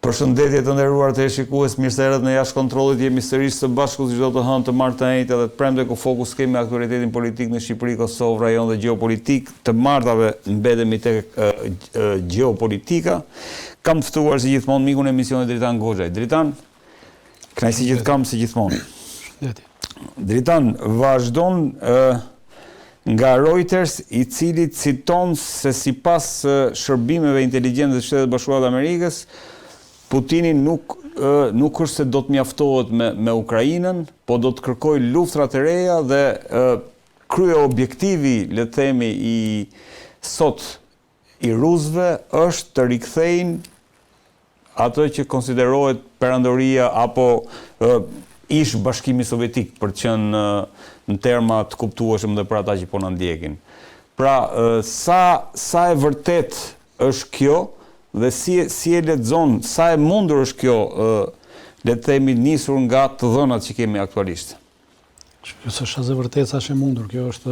Përshëndetje të nderuar të shikues, mirë se erdhët në jashtë kontrollit. Jemi sërish së bashku si çdo të hënë të martë të njëjtë dhe të premte ku fokus kemi aktualitetin politik në Shqipëri, Kosovë, rajon dhe gjeopolitik. Të martave mbetemi tek gjeopolitika. Kam ftuar si gjithmonë mikun e emisionit Dritan Goxhaj. Dritan, kënaqësi që të kam si gjithmonë. Dritan, vazhdon nga Reuters, i cili citon se sipas shërbimeve inteligjente të Shtetet Bashkuara të Amerikës, Putini nuk është se do të mjaftohet me Ukrainën, po do të kërkoj luftra të reja dhe krye objektivi, le të themi, i rusëve është të rikthejnë ato që konsiderohet perandoria apo ish Bashkimi Sovjetik, për të qenë në terma të kuptueshëm dhe për ata që po na ndjekin. Pra, sa e vërtet është kjo dhe si e lexon, sa e mundur është kjo, le të themi, nisur nga të dhënat që kemi aktualisht? Kjo s'është as e vërtetë, sa është e mundur. Kjo është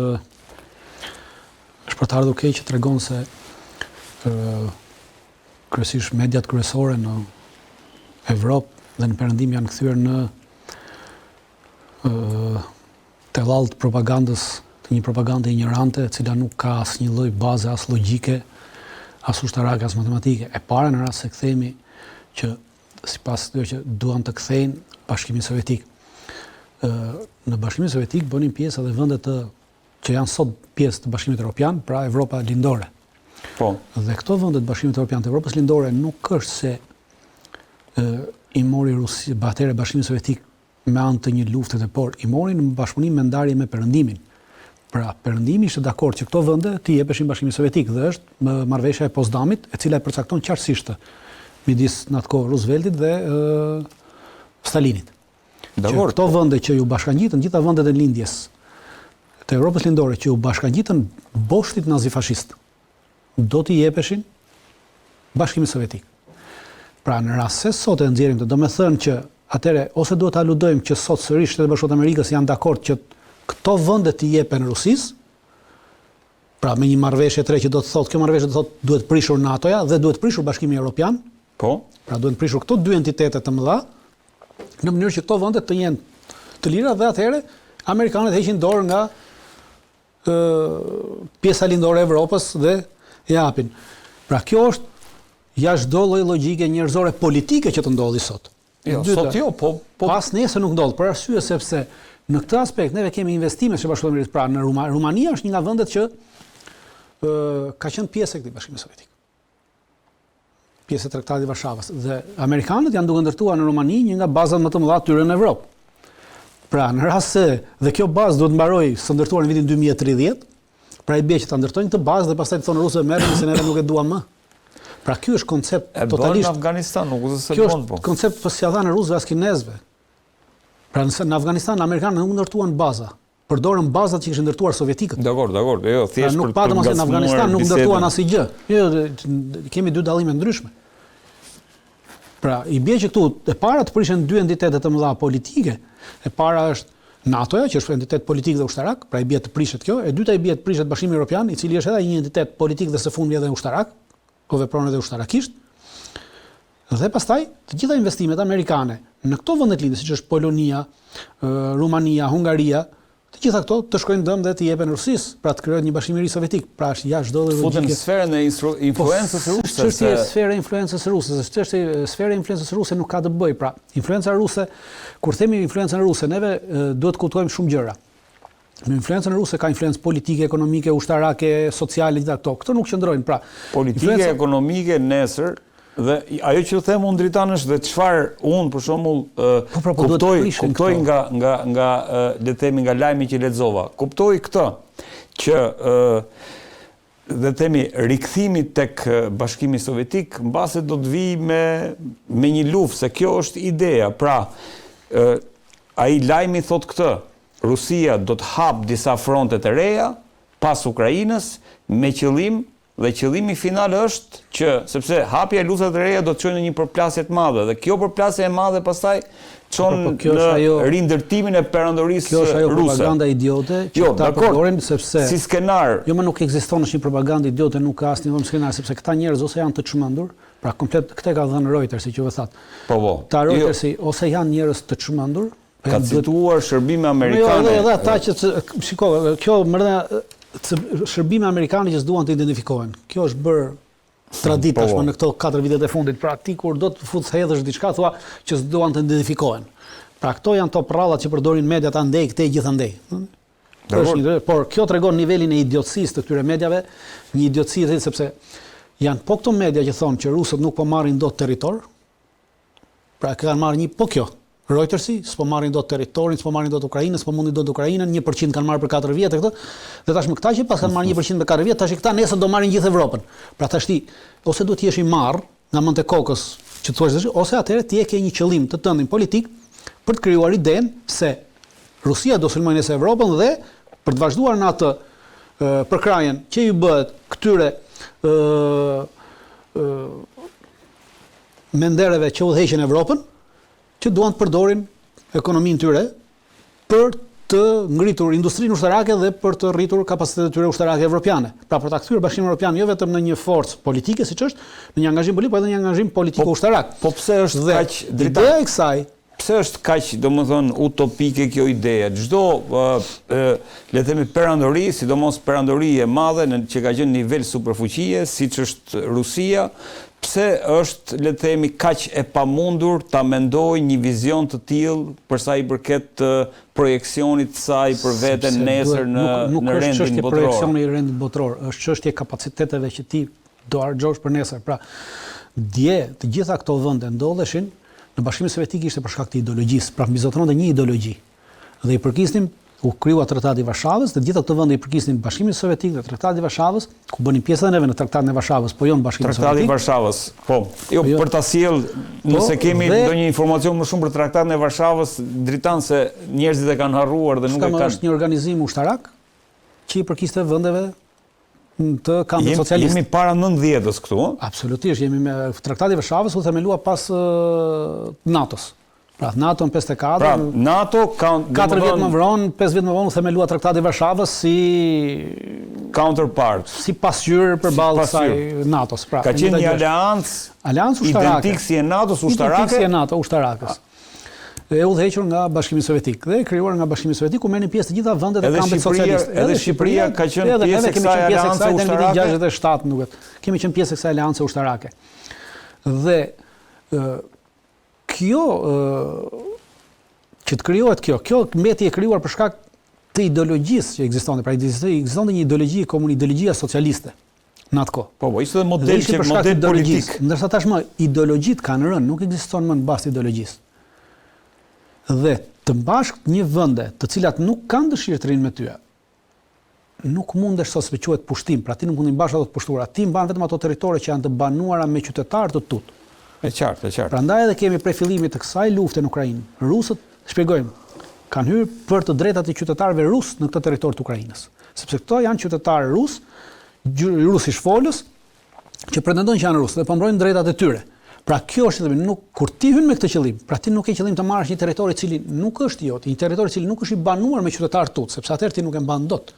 për të ardhur keq që tregon se kryesisht mediat kryesore në Evropë dhe në Perëndim janë kthyer në tellall të propagandës, të një propagande ignorante, e cila nuk ka asnjë lloj baze as logjike, as ushtarake, as matematike. E para në rast se kthehemi që sipas tyre që duan të kthejnë Bashkimin Sovjetik. Në Bashkimin Sovjetik bënin pjesë edhe vendet që janë sot pjesë të Bashkimit Evropian, pra Evropa lindore. Po. Dhe këto vende të Bashkimit Evropian, të Evropës lindore, nuk është se i mori Rusi atëherë Bashkimin Sovjetik me anë të një lufte, por i morin në bashkëpunim me ndarje me Perëndimin. Pra, Perëndimi ishte dakord që këto vende t'i jepeshin Bashkimit Sovjetik dhe është më marrëveshja e Potsdamit, e cila e përcakton qartësisht midis në atë kohë Rooseveltit dhe Stalinit. Dakor. Këto vende që ju bashkangjitën, gjitha vendet e lindjes të Evropës lindore që ju bashkangjitën boshtit nazifashist, do t'i jepeshin Bashkimit Sovjetik. Pra, në rast se sot e nxjerrim të, do me thënë që atëre ose duhet të aludojmë që sot sërish Shtetet Bashkuara të Amerikës janë dakord që këto vende t'i jepen Rusisë, pra me një marrëveshje tre që do të thotë, kjo marrëveshje do të thotë duhet prishur NATO-ja dhe duhet prishur Bashkimi Evropian. Po. Pra duhet prishur këto dy entitete të mëdha në mënyrë që këto vende të jenë të lira dhe atëherë amerikanët heqin dorë nga pjesa lindore e Evropës dhe japin. Pra kjo është jashtë çdo lloj logjike njerëzore politike që të ndodhi sot. Jo, sot jo, po pas nesër nuk ndodh, për arsye sepse në këtë aspekt neve kemi investime që Bashkuara e Amerikës. Pra në Rumania është një nga vendet që ka qenë pjesë e këtij Bashkimi Sovjetik. Pjesë e Traktatit të Varshavës dhe amerikanët janë duke ndërtuar në Rumani një nga bazat më të mëdha të tyre në Evropë. Pra në rast se dhe kjo bazë duhet mbarojë së ndërtuar në vitin 2030, pra i bie që ta ndërtojnë këtë bazë dhe pastaj të thonë rusëve merrni se neve nuk e duam më. Pra ky është koncept totalisht. Në Afganistan nuk është se bën po. Koncept po s'ia dhanë rusëve as kinezëve. Pra në Afganistan amerikanët nuk ndërtuan baza, përdorën bazat që kishin ndërtuar sovjetikët. Dakor, jo, thjesht nuk patëm se në Afganistan nuk ndërtuan asgjë. Jo, kemi dy dallime ndryshme. Pra i bie që këtu e para të prishen dy entitete të mëdha politike. E para është NATO-ja, që është entitet politik dhe ushtarak, pra i bie të prishet kjo. E dyta i bie të prishet Bashkimi Evropian, i cili është edhe një entitet politik dhe së fundmi edhe ushtarak, ko vepron edhe ushtarakisht. Dhe pastaj të gjitha investimet amerikane në këto vende të lindjes, siç është Polonia, Rumania, Hungaria, të gjitha këto të shkojnë dëm dhe të jepen Rusisë, pra të krijohet një bashkimëri sovjetik. Pra është jashtë çdo lloj logjike. Futen në sferën e influencës ruse. Çështja e sferës e influencës ruse, çështja e sferës e influencës ruse nuk ka të bëjë. Pra, influenca ruse, kur themi influencën ruse, neve duhet të kuptojmë shumë gjëra. Në influencën ruse ka influencë politike, ekonomike, ushtarake, sociale, gjitha këto. Këto nuk qëndrojnë. Pra, politike, ekonomike, nesër. Dhe ajo që them unë Dritan është dhe çfarë unë për shembull kuptoj nga le të themi nga lajmi që lexova. Kuptoj këtë që dhe themi rikthimi tek Bashkimi Sovjetik mbase do të vijë me një luftë, se kjo është ideja. Pra ai lajmi thot këtë, Rusia do të hap disa fronte të reja pas Ukrainës me qëllim. Dhe qëllimi final është që, sepse hapja e luftave të reja do të çojë në një përplasje të madhe dhe kjo përplasje e madhe pastaj çon në rindërtimin e perandorisë ruse. Kjo është ajo propaganda idiote që ta përdorin sepse si skenar. Jo, më nuk ekziston asnjë propagandë idiote, nuk ka asnjë skenar sepse këta njerëz ose janë të çmendur, Pra komplet këtë ka dhënë Reuters, që vë thatë. Po. Ta Reutersi ose janë njerëz të çmendur, ka cituar shërbime amerikane. Jo, edhe ata që shiko, kjo shërbime amerikane që s'duan të identifikohen. Kjo është bërë tradit tashmë në këto 4 vitet e fundit. Pra ti kur do të futë hedhësh diçka thua që s'duan të identifikohen. Pra këto janë top rradhat që përdorin mediat andej, këtej gjithandej. Por kjo tregon nivelin e idiotësisë të këtyre mediave, një idiotësi sepse janë po këto media që thonë që rusët nuk po marrin dot territor. Pra kanë marrë një po kjo. Reutersi s'po marrin dot territorin, s'po marrin dot Ukrainën, s'po mundin dot Ukrainën, 1% kanë marrë për 4 vjet e këto. Dhe tashmë këta që pas kanë marrë 1% për 4 vjet, tash këta nesër do marrin gjithë Evropën. Pra tash ti ose duhet të jesh i marr nga mend e kokës që thua se ose atëherë ti e ke një qëllim të tëndin politik për të krijuar idenë se Rusia do sulmojë nëse Evropën dhe për të vazhduar në atë përkrajen që i bëhet këtyre mendereve që udhëheqin Evropën, që duan të përdorin ekonominë tyre për të ngritur industrinë ushtarake dhe për të rritur kapacitetet tyre ushtarake evropiane. Pra për ta kthyer Bashkimin Evropian jo vetëm në një forcë politike siç është, në një angazhim politik, por edhe një angazhim politiko-ushtarak. Po pse është kaq ideja e kësaj? Pse është kaq, domethënë, utopike kjo ide? Çdo le të themi perandori, sidomos perandori e madhe që ka qenë nivel superfuqie, siç është Rusia, pse është, le të themi, kaq e pamundur ta mendojë një vizion të tillë për sa i përket projeksionit të saj për veten nesër në rendin botror? Nuk është çështje projeksioni i rendit botror, është çështje kapaciteteve që ti do harxhosh për nesër. Pra, dje të gjitha këto vende ndodheshin në Bashkimin Sovjetik ishte për shkak të ideologjisë, pra mbizotronte një ideologji. Dhe i përkisnin, u krijua Tratati i Varshavës, dhe gjitha këto vende i përkisnin Bashkimit Sovjetik dhe Tratati i Varshavës, ku bënin pjesë edhe neve në Tratatin e Varshavës, po jo në Bashkimin Sovjetik. Tratati i Varshavës, po. Jo për ta sjell, nëse kemi ndonjë informacion më shumë për Tratatin e Varshavës, dritan se njerëzit e kanë harruar dhe nuk e kanë. Është një organizim ushtarak që i përkiste vendeve të kampit socialist. Jemi para 90-s këtu, ëh? Absolutisht, jemi me Tratati i Varshavës u themelua pas NATO-s. Pra, NATO në 54, pra, NATO 4 vjet më vonë, 5 vjet më vonë u themelua Tratati i Varshavës si counterpart, si pasqyrë përballë kësaj NATO-s. Pra, ka qenë një aleancë ushtarake. Identik si e NATO-s ushtarake. Identik si e NATO ushtarakës. E udhëhequr nga Bashkimi Sovjetik dhe krijuar nga Bashkimi Sovjetik ku merrnin pjesë të gjitha vendet e kampit socialist. Edhe Shqipëria ka qenë pjesë e kësaj aleance ushtarake. Në 67 duket. Kemi qenë pjesë e kësaj aleance ushtarake. Dhe kjo që të krijohet kjo mbeti e krijuar për shkak të ideologjisë që ekzistonte. Pra ekzistonte një ideologjia socialiste në atë kohë. Po, ishte edhe model politik. Ndërsa tashmë ideologjitë kanë rënë, nuk ekziston më në bazë të ideologjisë. Dhe të bashkët një vende të cilat nuk kanë dëshirë të rinë me tyja, nuk mundesh sot me quhet pushtim, pra ti nuk mundin bashkë ato të pushtuara, ti mban vetëm ato territore që janë të banuara me qytetarë të tut. E qartë. Prandaj edhe kemi prej fillimit të kësaj lufte në Ukrainë. Rusët, shpjegojmë, kanë hyrë për të drejtat e qytetarëve rusë në këtë territor të Ukrainës. Sepse këto janë qytetarë rusish folës, që pretendojnë që janë rusë dhe po mbrojnë drejtat e tyre. Pra kjo është edhe nuk kur ti hyn me këtë qëllim, pra ti nuk ke qëllim të marrësh një territor i cili nuk është jot, një territor i cili nuk është i banuar me qytetarë tut, sepse atëherë ti nuk e mban dot.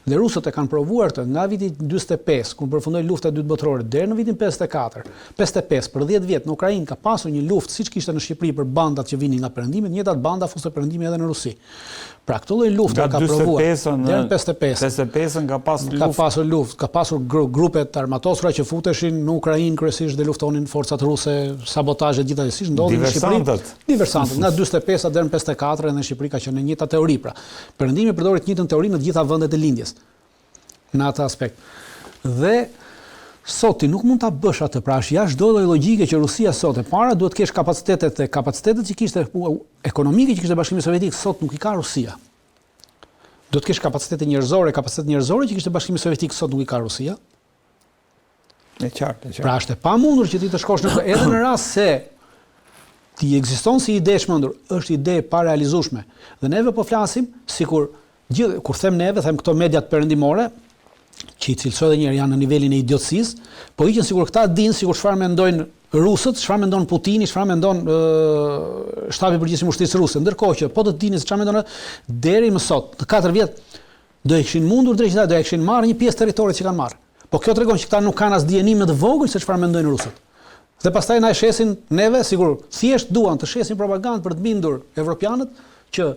Dhe rusët e kanë provuar të nga viti 45, kur përfundoi lufta e dytë botërore, deri në vitin 54, 55 për 10 vjet në Ukrainë ka pasur një luftë siç kishte në Shqipëri për bandat që vinin nga perëndimi, të njëjtat banda fuste perëndimi edhe në Rusi. Pra këtë lloj lufte ka provuar deri në 55 ka pasur luftë, ka pasur grupe të armatosura që futeshin në Ukrainë kryesisht dhe luftonin forcat ruse, sabotazhe gjithasesi ndodhin në Shqipëri. Diversantët nga 45 deri në 54 edhe në Shqipëri ka qenë një teori pra. Perëndimi përdori të njëjtën teori në të gjitha vendet e lindjes. Në atë aspekt. Dhe sot ti nuk mund ta bësh atë, pra është jashtë çdo lloj logjike që Rusia sot e para duhet të kesh kapacitetet që kishte ekonomike që kishte Bashkimi Sovjetik, sot nuk i ka Rusia. Duhet të kesh kapacitet njerëzore që kishte Bashkimi Sovjetik, sot nuk i ka Rusia. E qartë. Pra është e pamundur që ti të shkosh në edhe në rast se ti ekziston si ide e shmendur, është ide e parealizueshme. Dhe neve po flasim sikur kur them neve, them këto mediat perëndimore, që i cilësoj edhe njerë janë në nivelin e idiotësisë, po iqen sikur këta dinë sikur çfarë mendojnë rusët, çfarë mendon Putini, çfarë mendon shtabi i përgjithshëm i ushtrisë ruse. Ndërkohë që po të dini se çfarë mendon deri më sot, në 4 vjet do e kishin mundur drejtësisht, do e kishin marrë një pjesë territorit që kanë marrë. Po kjo tregon që këta nuk kanë as dijenim të vogël se çfarë mendojnë rusët. Dhe pastaj na e shesin neve, sigur, thjesht duan të shesin propagandë për të bindur evropianët që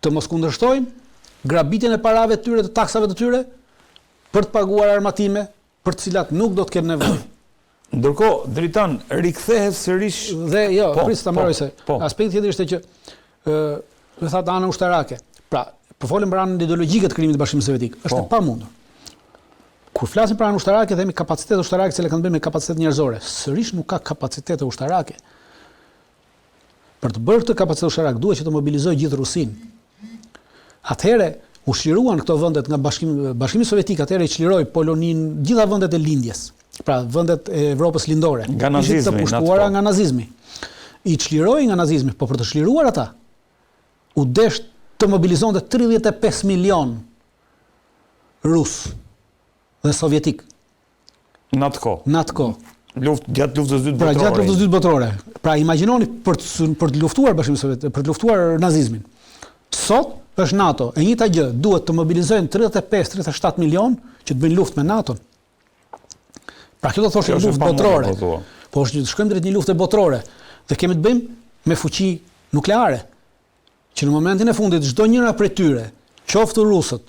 të mos kundërshtojnë grabitjen e parave të tyre, të taksave të tyre, për të paguar armatime, për të cilat nuk do të kenë nevojë. Ndërkohë, Dritan, rikthehet sërish dhe jo, pris ta mbaroj se aspekti tjetër ishte që do thotë ana ushtarake. Pra, po folëm për anën ideologjike të krijimit të Bashkimit Sovjetik. Është e pamundur. Kur flasim për anën ushtarake, themi kapacitet ushtarake që kanë të bëjnë me kapacitet njerëzore. Sërish nuk ka kapacitete ushtarake. Për të bërë këtë kapacitet ushtarake duhet që të mobilizojë gjithë Rusinë. Atëherë u çliruan këto vendet nga Bashkimi Sovjetik, atëherë i çliroi Poloninë, gjitha vendet e lindjes. Pra vendet e Evropës lindore. Nga nazizmi, të pushtuara nga nazizmi. I çliroi nga nazizmi, po për të çliruar ata u desh të mobilizonte 35 milion rus dhe sovjetik. Në atë kohë. Gjatë luftës së dytë botërore. Pra gjatë luftës së dytë botërore. Pra imagjinoni për të luftuar Bashkimin Sovjetik, për të luftuar nazizmin. Sot është NATO, e njëjta gjë, duhet të mobilizojnë 35-37 milion që të bëjnë luftë me NATO-n. Pra kjo do të thoshte luftë botërore. Po shkojmë drejt një lufte botërore dhe kemi të bëjmë me fuqi nukleare. Që në momentin e fundit çdo njëra prej tyre, qoftë rusët,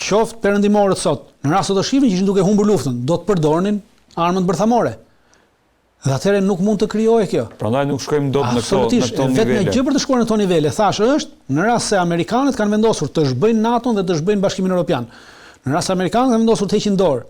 qoftë perëndimorët sot, në rast se do shihnin që ishin duke humbur luftën, do të përdornin armët bërthamore. Dhe atëherë nuk mund të krijohej kjo. Prandaj nuk shkojmë dot në këto nivele. Vetëm gjë për të shkuar në këto nivele, thash është në rast se amerikanët kanë vendosur të zhbëjnë NATO-n dhe të zhbëjnë Bashkimin Evropian. Në rast se amerikanët kanë vendosur të heqin dorë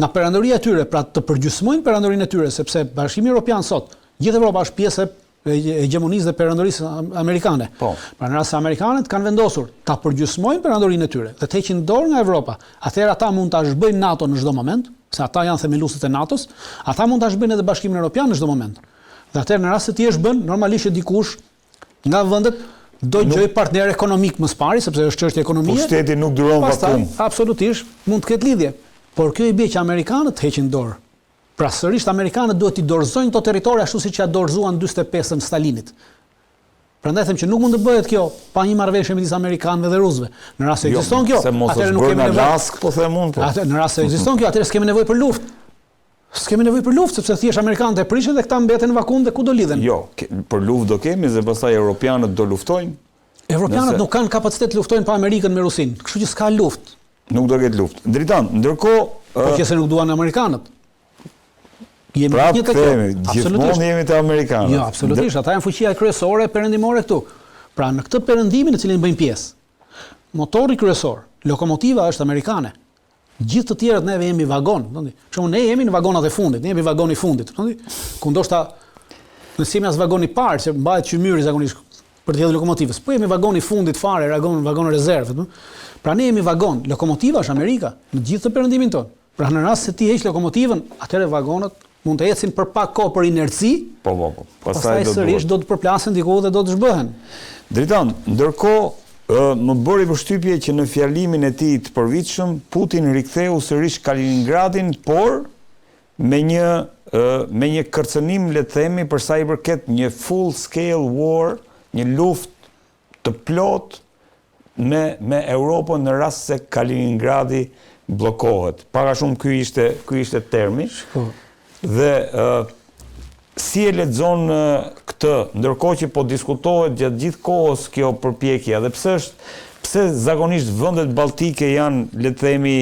nga perandoria e tyre, pra të përgjysmojnë perandorinë e tyre, sepse Bashkimi Evropian sot, gjithë Evropa është pjesë e hegemonisë dhe perandorisë amerikane. Pra në rast se amerikanët kanë vendosur ta përgjysmojnë perandorinë e tyre dhe të heqin dorë nga Evropa, atëherë ata mund ta zhbëjnë NATO në çdo moment, se ata janë themeluesët e NATO-s, ata mund ta zhbëjnë edhe Bashkimin Evropian në çdo moment. Dhe atëherë në rast se ti e zhbën, normalisht që dikush nga vendet do gjej partner ekonomik më së pari, sepse është çështje ekonomie. Po shteti nuk duron vakum. Absolutisht, mund të ketë lidhje. Por kjo i bie që amerikanët heqin dorë. Pra sërish amerikanët duhet t'i dorëzojnë këto territori ashtu siç ja dorëzuan 45-ën Stalinit. Prandaj them që nuk mund të bëhet kjo pa një marrëveshje midis amerikanëve dhe rusëve. Në rast se ekziston kjo, atëherë nuk kemi nevojë. Po them unë po. Atë në rast se ekziston kjo, atëherë s'kemi nevojë për luftë. S'kemi nevojë për luftë sepse thjesht amerikanët e prishin dhe këta mbeten në vakum dhe ku do lidhen. Jo, për luftë do kemi dhe pastaj europianët do luftojnë. Europianët nuk kanë kapacitet të luftojnë pa Amerikën me Rusinë, kështu që s'ka luftë. Nuk do ketë luftë. Dritan, ndërkohë, por që se nuk duan amerikanët. Jemi prap një të themi, gjithmonë jemi të amerikanët. Jo, absolutisht, ata janë fuqia kryesore perëndimore këtu. Pra në këtë perëndimin në cilin bëjnë pjesë, motori kryesor, lokomotiva është amerikane. Gjithë të tjerët neve jemi vagon, thonë. Shumë ne jemi në vagonat e fundit, ne jemi vagoni i fundit, thonë. Ku ndoshta nëse jemi as vagoni i parë, se mbahet qymyri zakonisht për të hedhur lokomotivës. Po jemi vagoni i fundit fare, vagon rezervë, Pra ne jemi vagon, lokomotiva është Amerika në gjithë të perëndimin tonë. Pra në rast se ti heq lokomotivën, atëherë vagonët mund të ecin për pak kohë për inerci. Po. Pastaj sërish do të përplasen diku dhe do të zhbëhen. Dritan, ndërkohë më bëri përshtypje që në fjalimin e tij të përvitshëm Putin riktheu sërish Kaliningradin, por me një kërcënim, le të themi, për sa i përket një full scale war, një luftë të plotë me Europën në rast se Kaliningradi bllokohet. Para shumë ky ishte termi. Dhe si e lexon këtë, ndërkohë që po diskutohet gjatë gjithë kohës kjo përpjekje, dhe pse zakonisht vendet balltike janë, le të themi,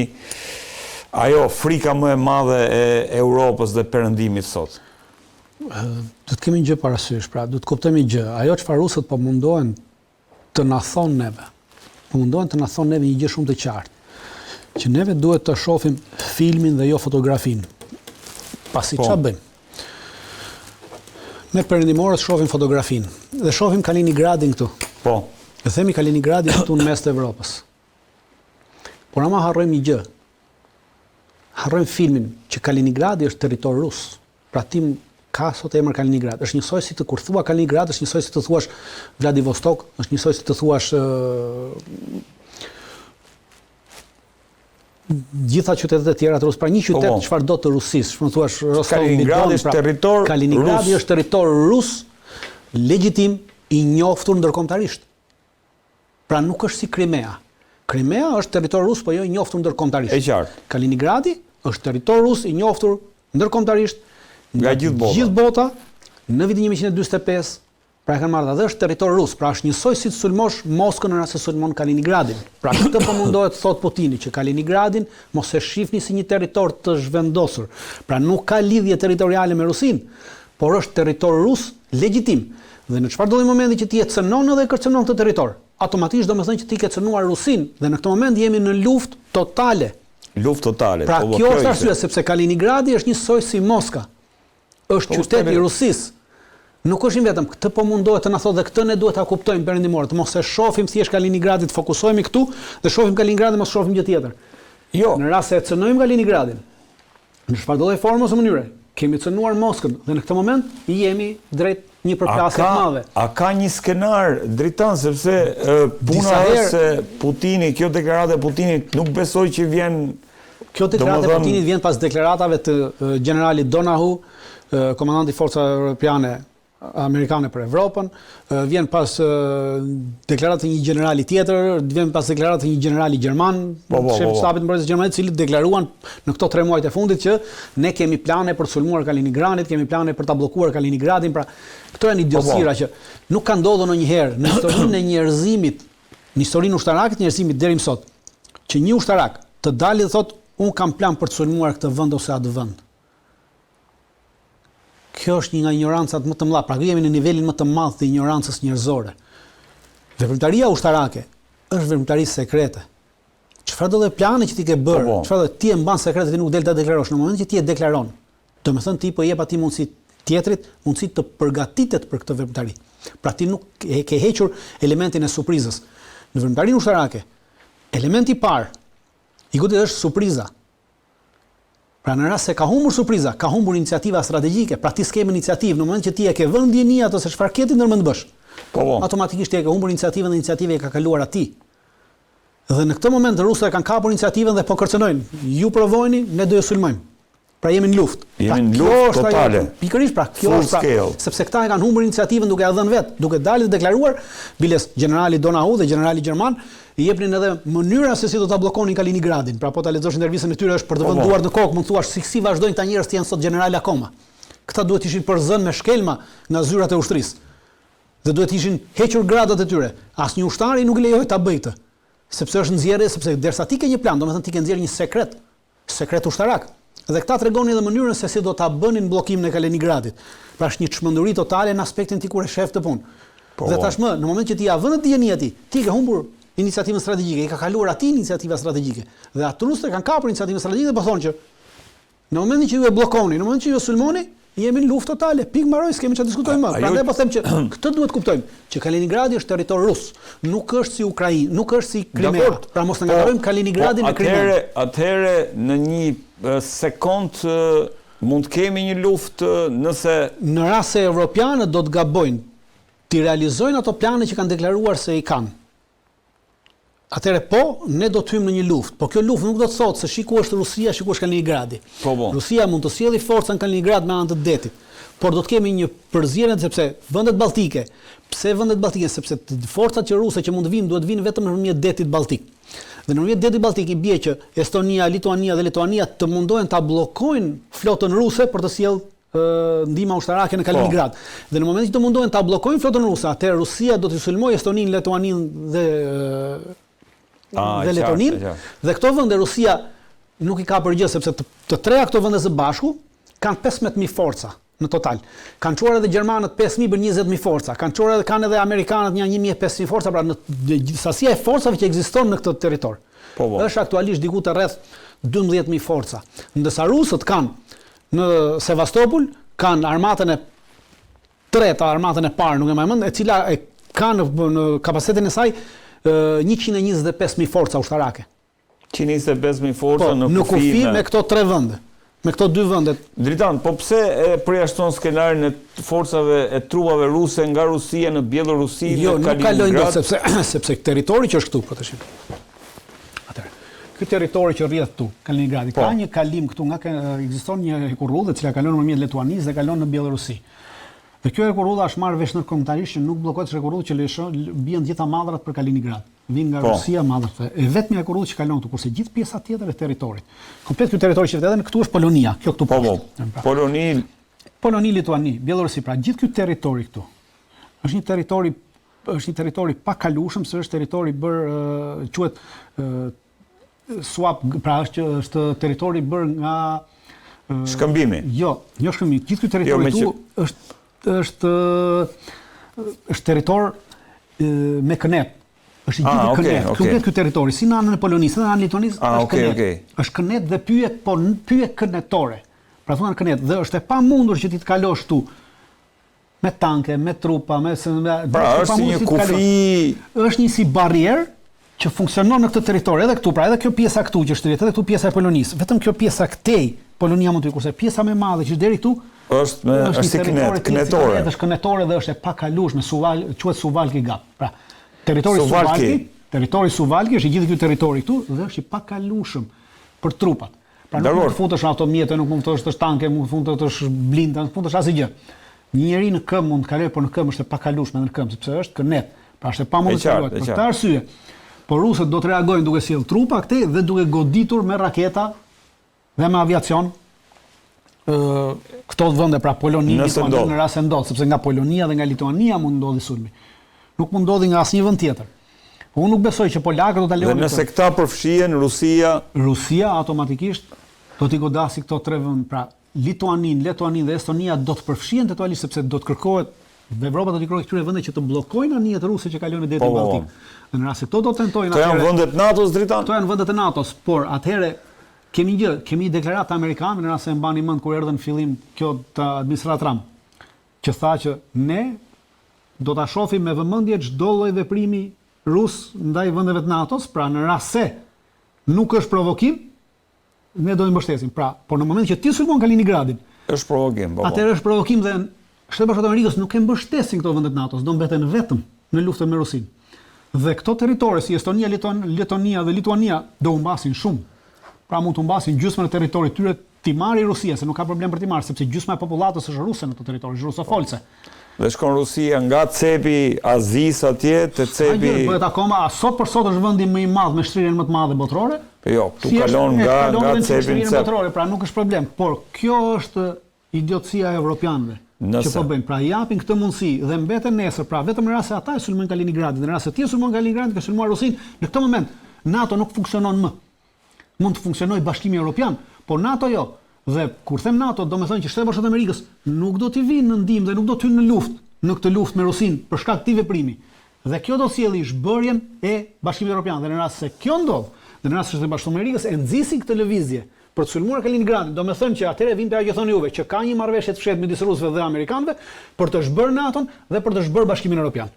ajo frika më e madhe e Europës dhe perëndimit sot? Do të kemi një gjë parasysh, pra do të kuptojmë një gjë. Ajo çfarë rusët po mundohen të na thonë neve, një gjë shumë të qartë, që neve duhet të shohim filmin dhe jo fotografinë. Pasi çfarë bëjmë? Ne perëndimorët shohim fotografinë dhe shohim Kaliningradin këtu. Po. E themi Kaliningradi këtu në mes të Evropës. Por ama harrojmë një gjë. Harrojmë filmin që Kaliningradi është territor rus. Pra tim ka sot emër Kaliningrad. Është njësoj si të kur thua Kaliningrad, është njësoj si të thuash Vladivostok, është njësoj si të thuash gjitha qytetet e tjera të Rusë. Pra një qytet çfarë do të Rusisë, shumë thuash Rostov, Kaliningradi është territor rus. Kaliningradi është territor rus legjitim i njoftur ndërkombëtarisht. Pra nuk është si Krimea. Krimea është territor rus, po jo i njoftur ndërkombëtarisht. E qartë. Kaliningradi është territor rus i njoftur ndërkombëtarisht. Nga gjithë bota. Gjithë bota, në vitin 1945, pra e kanë marrë dhe është territor rus, pra është njësoj si të sulmosh Moskën në rast se sulmon Kaliningradin. Pra këtë po mundohet thot Putini që Kaliningradin mos e shihni si një territor të zhvendosur. Pra nuk ka lidhje territoriale me Rusin, por është territor rus legjitim. Dhe në çfarëdo momenti që ti e cënon dhe e kërcënon këtë territor, automatikisht domethënë që ti ke cënuar Rusin dhe në këtë moment jemi në luftë totale. Luftë totale. Pra kjo është arsye sepse Kaliningradi është njësoj si Moska. Është qyteti i Rusisë. Nuk është vetëm këtë po mundohet të na thotë dhe këtë ne duhet ta kuptojmë perëndimor, të mos e shohim thjesht Kaliningradin, të fokusohemi këtu dhe shohim Kaliningradin, mos shohim gjë tjetër. Jo. Në rast se e cënojmë Kaliningradin, në çfarëdo formë ose mënyre, kemi cënuar Moskën dhe në këtë moment jemi drejt një përplasje të madhe. A ka një skenar dritan sepse puna është se Putini, kjo deklaratë e Putinit nuk besoj që vjen. Kjo deklaratë e Putinit vjen pas deklaratave të generalit Donahu, komandanti forcave europiane amerikane për Evropën, vjen pas deklaratës të një generali tjetër, vjen pas deklaratës të një generali gjerman, shef stabit mbrojtës gjermanit, cilët deklaruan në këto 3 muajt e fundit që ne kemi plane për të sulmuar Kaliningradin, kemi plane për ta bllokuar Kaliningradin, pra këto janë idiotësira që nuk ka ndodhur ndonjëherë në historinë e njerëzimit, në historinë ushtarake të njerëzimit deri më sot, që një ushtarak të dalë dhe thotë unë kam plan për të sulmuar këtë vend ose atë vend. Kjo është një nga ignorancat më të mëdha, pra jemi në nivelin më të madh të ignorancës njerëzore. Veprimtaria ushtarake është veprimtari sekrete. Çfarë do të plane që ti ke bërë, çfarë ti e mban sekrete ti nuk del ta deklarosh. Në momentin që ti e deklaron, domethënë ti po jep atij mundësi tjetrit, mundësi të përgatitet për këtë veprimtari. Pra ti nuk ke hequr elementin e surprizës. Në veprimtarinë ushtarake, elementi i parë i godit është surpriza. Pra në rast se ka humbur surpriza, ka humbur iniciativa strategjike, pra ti s'kem iniciativë, në moment që ti e ke vënë ndjeni ato se çfarë ke ti ndër më të bësh. Automatikisht ti e ke humbur iniciativën dhe iniciativa e ka kaluar atij. Dhe në këtë moment rusët kanë kapur iniciativën dhe po kërcënojnë. Ju provojeni, ne do ju sulmojmë. Pra jemi në luftë. Jemi në luftë totale. Pikërisht, pra kjo është sepse këta e kanë humbur iniciativën duke ja dhënë vet, duke dalë dhe deklaruar, biles generali Donahu dhe generali gjerman i jepnin edhe mënyra se si do ta bllokonin Kaliningradin. Pra po ta lexosh intervistën e tyre është për të vënë duart në kokë, mund thuash si vazhdojnë ta njerëz të janë sot general akoma. Këta duhet ishin përzënë me shkelma nga zyrat e ushtrisë. Dhe duhet ishin hequr gradat e tyre. Asnjë ushtari nuk lejohet ta bëjë këtë. Sepse është nxjerrje, sepse derisa ti ke një plan, domethënë ti ke nxjerrë një sekret ushtarak. Dhe këta tregonin edhe mënyrën se si do ta bënin bllokimin e Kaliningradit. Pra është një çmenduri totale në aspektin ti kur e shef të punë. Dhe tashmë, në moment që ti ja vënë dieni atij, ti ke humbur iniciativën strategjike, i ka kaluar atij iniciativa strategjike. Dhe atë rusët kanë kapur iniciativën strategjike dhe po thonë që në momentin që ju e bllokoni, në momentin që ju sulmoni, jemi në luftë totale. Pikë mbaroj, s'kemi çfarë diskutojmë më. Prandaj po them që këtë duhet kuptojmë, që Kaliningradi është territor rus, nuk është si Ukrainë, nuk është si Krimea. Pra mos të ngarojmë Kaliningradin me Krimean. Atëherë në një sekond mund të kemi një luftë nëse në rast se evropianët do të gabojnë, ti realizojnë ato plane që kanë deklaruar se i kanë. Atëherë po, ne do të hyjmë në një luftë, po kjo luftë nuk do të thotë se shiku është Rusia, shiku është Kaliningradi. Rusia mund të sjellë forca në Kaliningrad me anë të detit, por do të kemi një përzierje sepse vendet balltike, pse vendet balltike, sepse forcat ruse që mund të vinë duhet të vinë vetëm nëpërmjet detit balltik. Dhe nëpërmjet detit balltik i bie që Estonia, Lituania dhe Lituania të mundohen ta bllokojnë flotën ruse për të sjellë ndihma ushtarake në Kaliningrad. Dhe në momentin që të mundohen ta bllokojnë flotën ruse, atëherë Rusia do të sulmojë Estoninë, Lituaninë dhe Letoninë. Dhe këto vende Rusia nuk i ka për gjë sepse të treja këto vende së bashku kanë 15000 forca në total. Kanë çuar edhe gjermanët 5000 për 20000 forca. Kanë edhe amerikanët një 1500 forca, pra në sasia e forcave që ekziston në këtë territor. Është aktualisht diku të rreth 12000 forca. Ndërsa rusët kanë në Sevastopol kanë armatën e tretë, armatën e parë, nuk e më mend, e cila ka në kapacitetin e saj 125.000 forca ushtarake. 125.000 forca në kufi me këto 3 vende. Me këto 2 vende. Dritan, po pse e përjashton skenarin e forcave e trupave ruse nga Rusia në Bielorusi dhe Kaliningrad? Jo, nuk kalojnë dot sepse territori që është këtu, po tash. Atëherë, ky territori që rrjedh këtu, Kaliningradi, ka një kalim këtu nga ekziston një hekurrudhë e cila kalon nëpërmjet Lituanisë dhe kalon në Bielorusi. Dhe kjo hekurrudha është marrë vesh ndërkombëtarisht që nuk bllokohet hekurrudha që bien gjitha mallrat për Kaliningrad. Vin nga Rusia mallrat. E vetmi hekurrudha që kalon këtu, kurse gjithë pjesa tjetër e territorit. Komplet ky territori që vetë edhe këtu është Polonia, kjo këtu poshtë. Poloni Poloni, Lituani, Bielorusi, pra gjithë ky territori këtu është një territori pa kalueshëm, se është territori quhet swap, pra është territori bërë nga shkëmbimi. Jo shkëmbimi. Gjithë ky territori këtu është territor me kënet. Është i gjithë kënet. Komplet ky territori, si në anën e Polonisë, si në anën e Lituanisë, është kënet. Është kënet dhe pyje kënetore. Pra thonë kënet, dhe është e pamundur që ti të kalosh tu me tanke, me trupa, pra është një kufi, është një si barrier që funksionon në këtë territor, edhe këtu, pra edhe kjo pjesa këtu që është edhe këtu pjesa e Polonisë. Vetëm kjo pjesa këtej Polonia mund të kurse pjesa më e madhe që është deri këtu është si kënetore. Është kënetore dhe është e pakalueshme, quhet Suwałki Gap. Pra, territori Suwałki është i gjithë ky territori këtu dhe është i pakalueshëm për trupat. Pra nuk mund të futesh në automjete, nuk mund të futesh tanke, nuk mund të futesh blinda, nuk mund të futesh asgjë. Një njeri në këmbë mund të kalojë, por në këmbë është e pakalueshme në këmbë, sepse është kënet. Pra është e pamundur të kalojë. Për këtë arsye, por rusët do të reagojnë duke sjell trupa këtej dhe duke goditur me raketa dhe me aviacion këto vende, pra Poloni, Lituania, në rast se ndodh, sepse nga Polonia dhe nga Lituania mund ndodhi sulmi. Nuk mund ndodhi nga asnjë vend tjetër. Unë nuk besoj që polakët do ta lejojnë. Dhe nëse këta përfshihen Rusia automatikisht do t'i godasi këto tre vende, pra Lituanin dhe Estonia do të përfshihen totalisht, sepse do të kërkohet dhe Evropa do t'i kërkojë këtyre vende që të bllokojnë anijet ruse që kalojnë në detin Baltik. Dhe në rast se këto do tentojnë atëherë. Këto janë vendet e NATO-s dritan? Këto janë vendet e NATO-s, por atëherë kemi një deklaratë amerikane në rast se mbani mend kur erdhën në fillim kjo të administratë Trump, që tha që ne do ta shohim me vëmendje çdo lloj veprimi rus ndaj vendeve të NATO-s, pra në rast se nuk është provokim, ne do të mbështesim. Pra, por në moment që ti sulmon Kaliningradin, është provokim, po. Atëherë është provokim dhe Shtetet Bashkuara të Amerikës nuk e mbështesin këto vende të NATO-s, do mbeten vetëm në luftën me Rusinë. Dhe këto territore si Estonia, Letonia dhe Lituania do humbasin shumë. Pra mund të humbasin gjysmën e territorit tyre ti marrë Rusia, se nuk ka problem për ti marrë, sepse gjysma e popullatës është ruse në këtë territor, është rusofolse. Dhe shkon Rusia nga cepi Azis atje te cepi. Bëhet akoma sot për sot është vendi më i madh me shtrirjen më të madhe botërore. Po jo, tu kalon nga cepi në botërore, pra nuk është problem. Por kjo është idiotësia e evropianëve. Që po bëjnë, pra japin këtë mundësi dhe mbeten nesër, pra vetëm në rast se ata e sulmojnë Kaliningradin, në rast se ti e sulmon Kaliningradin, ke sulmuar Rusinë, në këtë moment NATO nuk funksionon më. Mund të funksionojë Bashkimi Evropian, por NATO jo. Dhe kur them NATO, do të thonë që Shtetet Bashkuara të Amerikës nuk do t'i vinë në ndihmë dhe nuk do të hyjnë në këtë luftë me Rusinë për shkak të këtij veprimi. Dhe kjo do sjellë zhbërjen e Bashkimit Evropian. Dhe në rast se kjo ndodh, dhe në rast se Shtetet Bashkuara të Amerikës e nxisin këtë lëvizje për të sulmuar Kaliningradin, do të thonë që atëherë vjen ajo që thoni juve, që ka një marrëveshje të fshehtë midis rusëve dhe amerikanëve për të zhbërë NATO-n dhe për të zhbërë Bashkimin Evropian.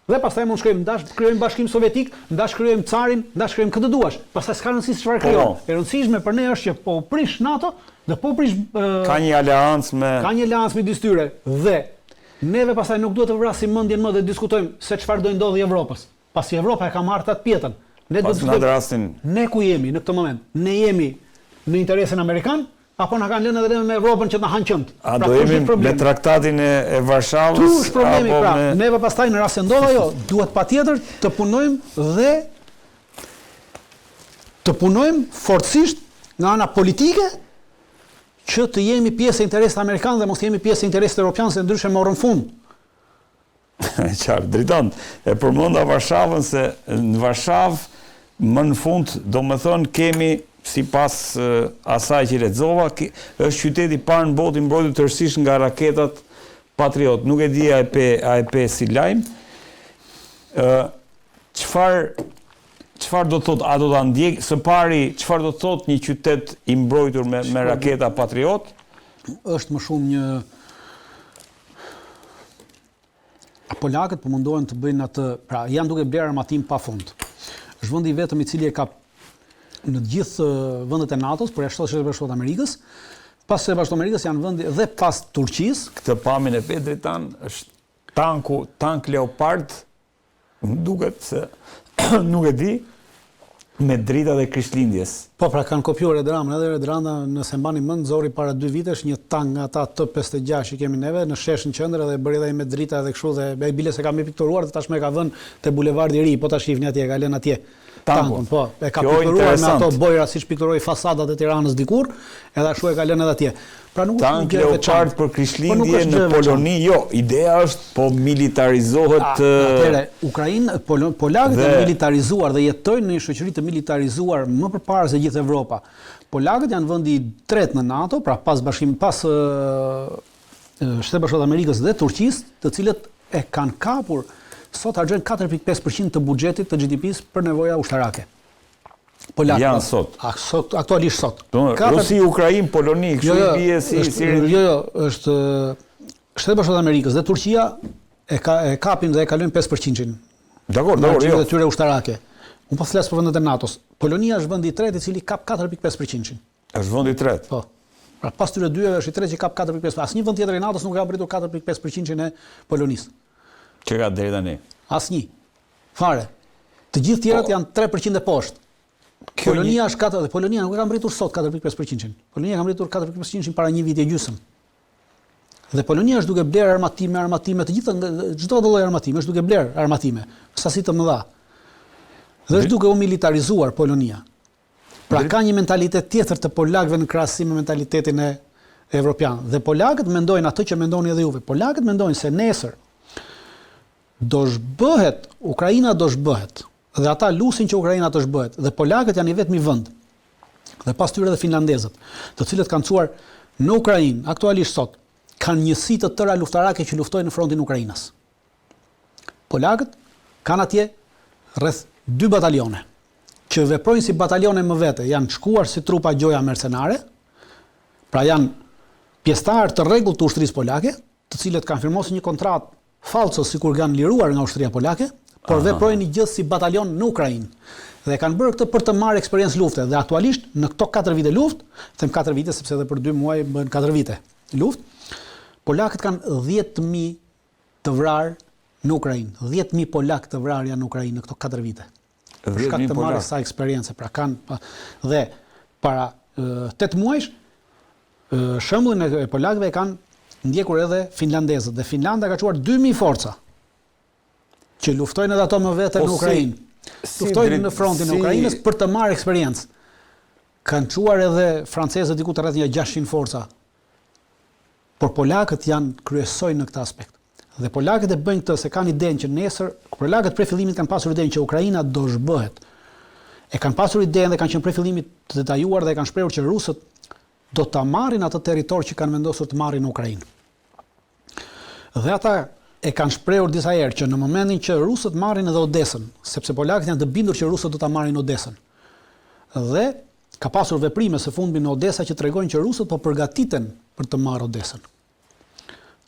Dhe pastaj mund shkojmë ndash krijojmë Bashkim Sovjetik, ndash krijojmë Carin, ndash krijojmë këtë duash. Pastaj s'ka rëndësi çfarë krijojmë. E rëndësishme për ne është që po prish NATO dhe po prish ka një aleancë midis tyre dhe neve pastaj nuk duhet të vrasim mendjen më dhe diskutojmë se çfarë do ndodhi Evropës. Pasi Evropa e ka marrë atë pjetën. Ne do të diskutojmë. Ne ku jemi në këtë moment? Ne jemi në interesin amerikan apo na kanë lënë edhe me Evropën që na hanë qend. A do jemi me traktatin e Varshavës apo me neve pastaj në rast se ndodh ajo, duhet patjetër të punojmë dhe të punojmë forcisht nga ana politike që të jemi pjesë e interesit amerikan dhe mos jemi pjesë e interesit evropian, se ndryshe morën fund. Qartë, drejton. E përmenda Varshavën se në Varshavë më në fund, domethënë kemi sipas asaj që lexova, është qyteti i parë në botë i mbrojtur tërësisht nga raketat Patriot. Nuk e di a e pe si lajm. Çfarë do të thotë, a do ta ndjek së pari çfarë do të thotë një qytet i mbrojtur me raketa Patriot? Është më shumë një polakët po mundohen të bëjnë atë, pra janë duke blerë armatim pafund. Është vendi vetëm i cili e ka në të gjithë vendet e NATO-s, por jashtë Shtetit Bashkuar të Amerikës, pas Shtetit Bashkuar të Amerikës janë vendi dhe pas Turqisë. Këtë pamjen e Pedritan është tank Leopard, më duket se nuk e di, me drita dhe Krishtlindjes. Po, pra kanë kopjuar Edramën, edhe Edrana, nëse mbani mend, zori para 2 vitesh një tank nga ata T56 që kemi neve në shesh në qendër dhe bëri edhe me drita edhe kështu dhe ai bile se ka më pikturuar dhe tashmë e ka vënë te bulevardi i ri, po ta shihni atje, ka lënë atje. Tankun, po. E ka pikturuar me ato bojra siç pikturoi fasadat e Tiranës dikur, edhe ashtu e ka lënë edhe atje. Pra nuk Tank Leopard për Krishtlindje në Poloni, jo, ideja është po militarizohet. Atëre, polakët janë militarizuar dhe jetojnë në një shoqëri të militarizuar më përpara se gjithë Evropa. Polakët janë vendi i tretë në NATO, pra pas Shtetet Bashkuara të Amerikës dhe Turqisë, të cilët e kanë kapur sot harxojnë 4.5% të buxhetit të GDP-s për nevoja ushtarake. Polakët janë sot. Aktualisht sot. Rusi, Ukrainë, Poloni, kështu bie si është Shtetet Bashkuara të Amerikës dhe Turqia e kapin dhe e kalojnë 5%. Dakor, jo. Dhe tyre ushtarake. Unë po flas për vendet e NATO-s. Polonia është vendi i tretë i cili kap 4.5%. Është vendi i tretë. Po. Pra pas tyre dyve është i tretë që kap 4.5%. Asnjë vend tjetër i NATO-s nuk ka arritur 4.5% e Polonisë. Që ka deri tani? Asnjë. Fare. Të gjithë tjerat janë 3% e poshtë. Polonia është 4 dhe Polonia nuk ka mbritur sot 4.5%. Polonia ka mbritur 4.5% para një viti e gjysmë. Dhe Polonia është duke bler armatime të gjitha, çdo lloj armatime, është duke bler armatime, sasi të mëdha. Dhe është duke u militarizuar Polonia. Pra ka një mentalitet tjetër të polakëve në krahasim me mentalitetin e evropian. Dhe polakët mendojnë atë që mendoni edhe juve. Polakët mendojnë se nesër do zhbëhet, Ukraina do zhbëhet. Dhe ata lusin që Ukraina të zhbëhet. Dhe polakët janë i vetmi vend. Dhe pas tyre dhe finlandezët, të cilët kanë çuar në Ukrainë aktualisht sot, kanë njësi të tëra luftarake që luftojnë në frontin e Ukrainës. Polakët kanë atje rreth 2 batalione që veprojnë si batalione më vete, janë shkuar si trupa gjoja mercenare, pra janë pjesëtarë të rregullt të ushtrisë polake, të cilët kanë firmosur një kontratë falso sikur kanë liruar nga ushtria polake, por veprojnë gjithë si batalion në Ukrainë. Dhe kanë bërë këtë për të marrë eksperiencë lufte. Dhe aktualisht në këto 4 vite luftë, them 4 vite sepse edhe për 2 muaj bën 4 vite luftë, polakët kanë 10.000 të vrarë në Ukrainë. 10.000 polak të vrarë janë në Ukrainë në këto 4 vite. Për shkak të marrjes së eksperiencë, pra kanë dhe para 8 muajsh shembullin e polakëve kanë ndjekur edhe finlandezët dhe Finlanda ka çuar 2.000 forca që luftojnë edhe ato më vete në Ukrainë. Luftojnë në frontin e Ukrainës për të marrë eksperiencë. Kanë çuar edhe francezët diku të rreth 600 forca. Por polakët janë kryesoj në këtë aspekt. Dhe polakët e bëjnë këtë se kanë idenë që nesër, polakët prej fillimit kanë pasur idenë që Ukraina do zhbëhet. E kanë pasur idenë dhe kanë qenë prej fillimit të detajuar dhe kanë shprehur që rusët do ta marrin atë territor që kanë vendosur të marrin në Ukrainë. Dhe ata e kanë shprehur disa herë që në momentin që rusët marrin edhe Odesën, sepse polakët janë të bindur që rusët do ta marrin Odesën. Dhe ka pasur veprime së fundmi në Odesa që tregojnë që rusët po përgatiten për të marrë Odesën.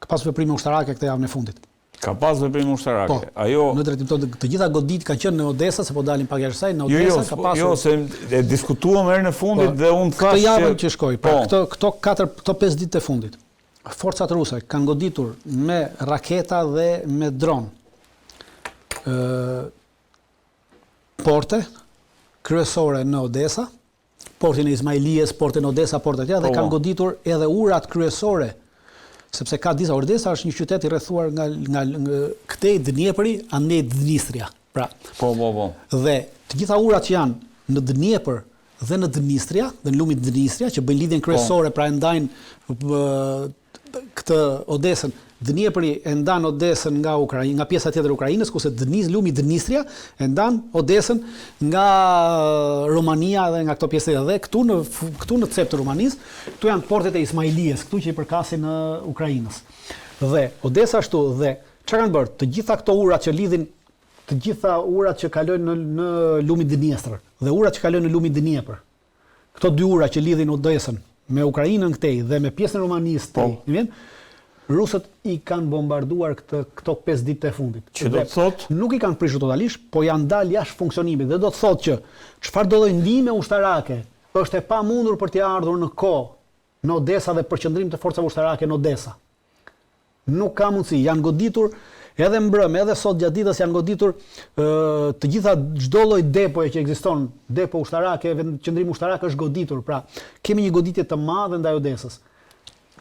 Ka pasur veprime ushtarake këtë javën e fundit. Ka pasur veprime ushtarake. Po, ajo në drejtim të gjitha godit kanë qenë në Odesa, se po dalin pak jashtë saj, në Odesa ka pasur. Jo, se e diskutuam herën e fundit dhe unë thash këtë javën që shkoi, pra këto 5 ditë të fundit. Forcat ruse kanë goditur me raketa dhe me dron. Porte kryesore në Odesa, portin e Izmailijës, portin e Odesa, portet tjera, dhe kanë goditur edhe urat kryesore, sepse ka disa. Odesa është një qytet i rrethuar nga këtej Dniepri, andej Dnistria. Pra. Po. Dhe të gjitha urat që janë në Dniepër dhe në Dnistria, dhe në lumin Dnistria, që bëjnë lidhjen kryesore, pra e ndajnë këtë Odesën. Dniepri e ndan Odesën nga Ukraina, nga pjesa tjetër e Ukrainës, kurse lumi Dnistria e ndan Odesën nga Romania dhe nga këto pjesë dhe këtu në cep të Rumanisë, këtu janë portet e Ismailijës, këtu që i përkasin në Ukrainës. Dhe Odesa ashtu dhe çfarë kanë bërë? Të gjitha këto urat që lidhin, të gjitha urat që kalojnë në lumin Dnestër dhe urat që kalojnë në lumin Dniepër. Këto 2 ura që lidhin Odesën me Ukrainën këtej dhe me pjesën e Rumanisë, rusët i kanë bombarduar këto 5 ditë të fundit. Që do të thotë? Nuk i kanë prishur totalisht, po janë dalë jashtë funksionimit. Dhe do të thotë që çfarë do lloj ndihme ushtarake është e pamundur për të ardhur në kohë në Odesa dhe përqendrim të forcave ushtarake në Odesa. Nuk ka mundësi, janë goditur edhe mbrëm, edhe sot gjatë ditës janë goditur të gjitha çdo lloj depoje që ekziston, depo ushtarake, qendrim ushtarak është goditur. Pra, kemi një goditje të madhe ndaj Odesës.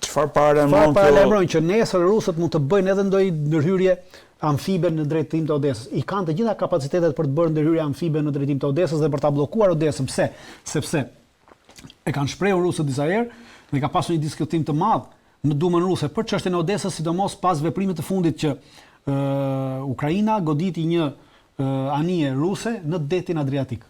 Çfarë paralajmëron që nesër rusët mund të bëjnë edhe ndonjë ndërhyrje amfibe në drejtim të Odesës. I kanë të gjitha kapacitetet për të bërë ndërhyrje amfibe në drejtim të Odesës dhe për ta bllokuar Odesën. Pse? Sepse e kanë shprehur rusët disa herë dhe ka pasur një diskutim të madh në Dumën ruse për çështjen e Odesës, sidomos pas veprimit të fundit që Ukraina goditi një anije ruse në detin Adriatik.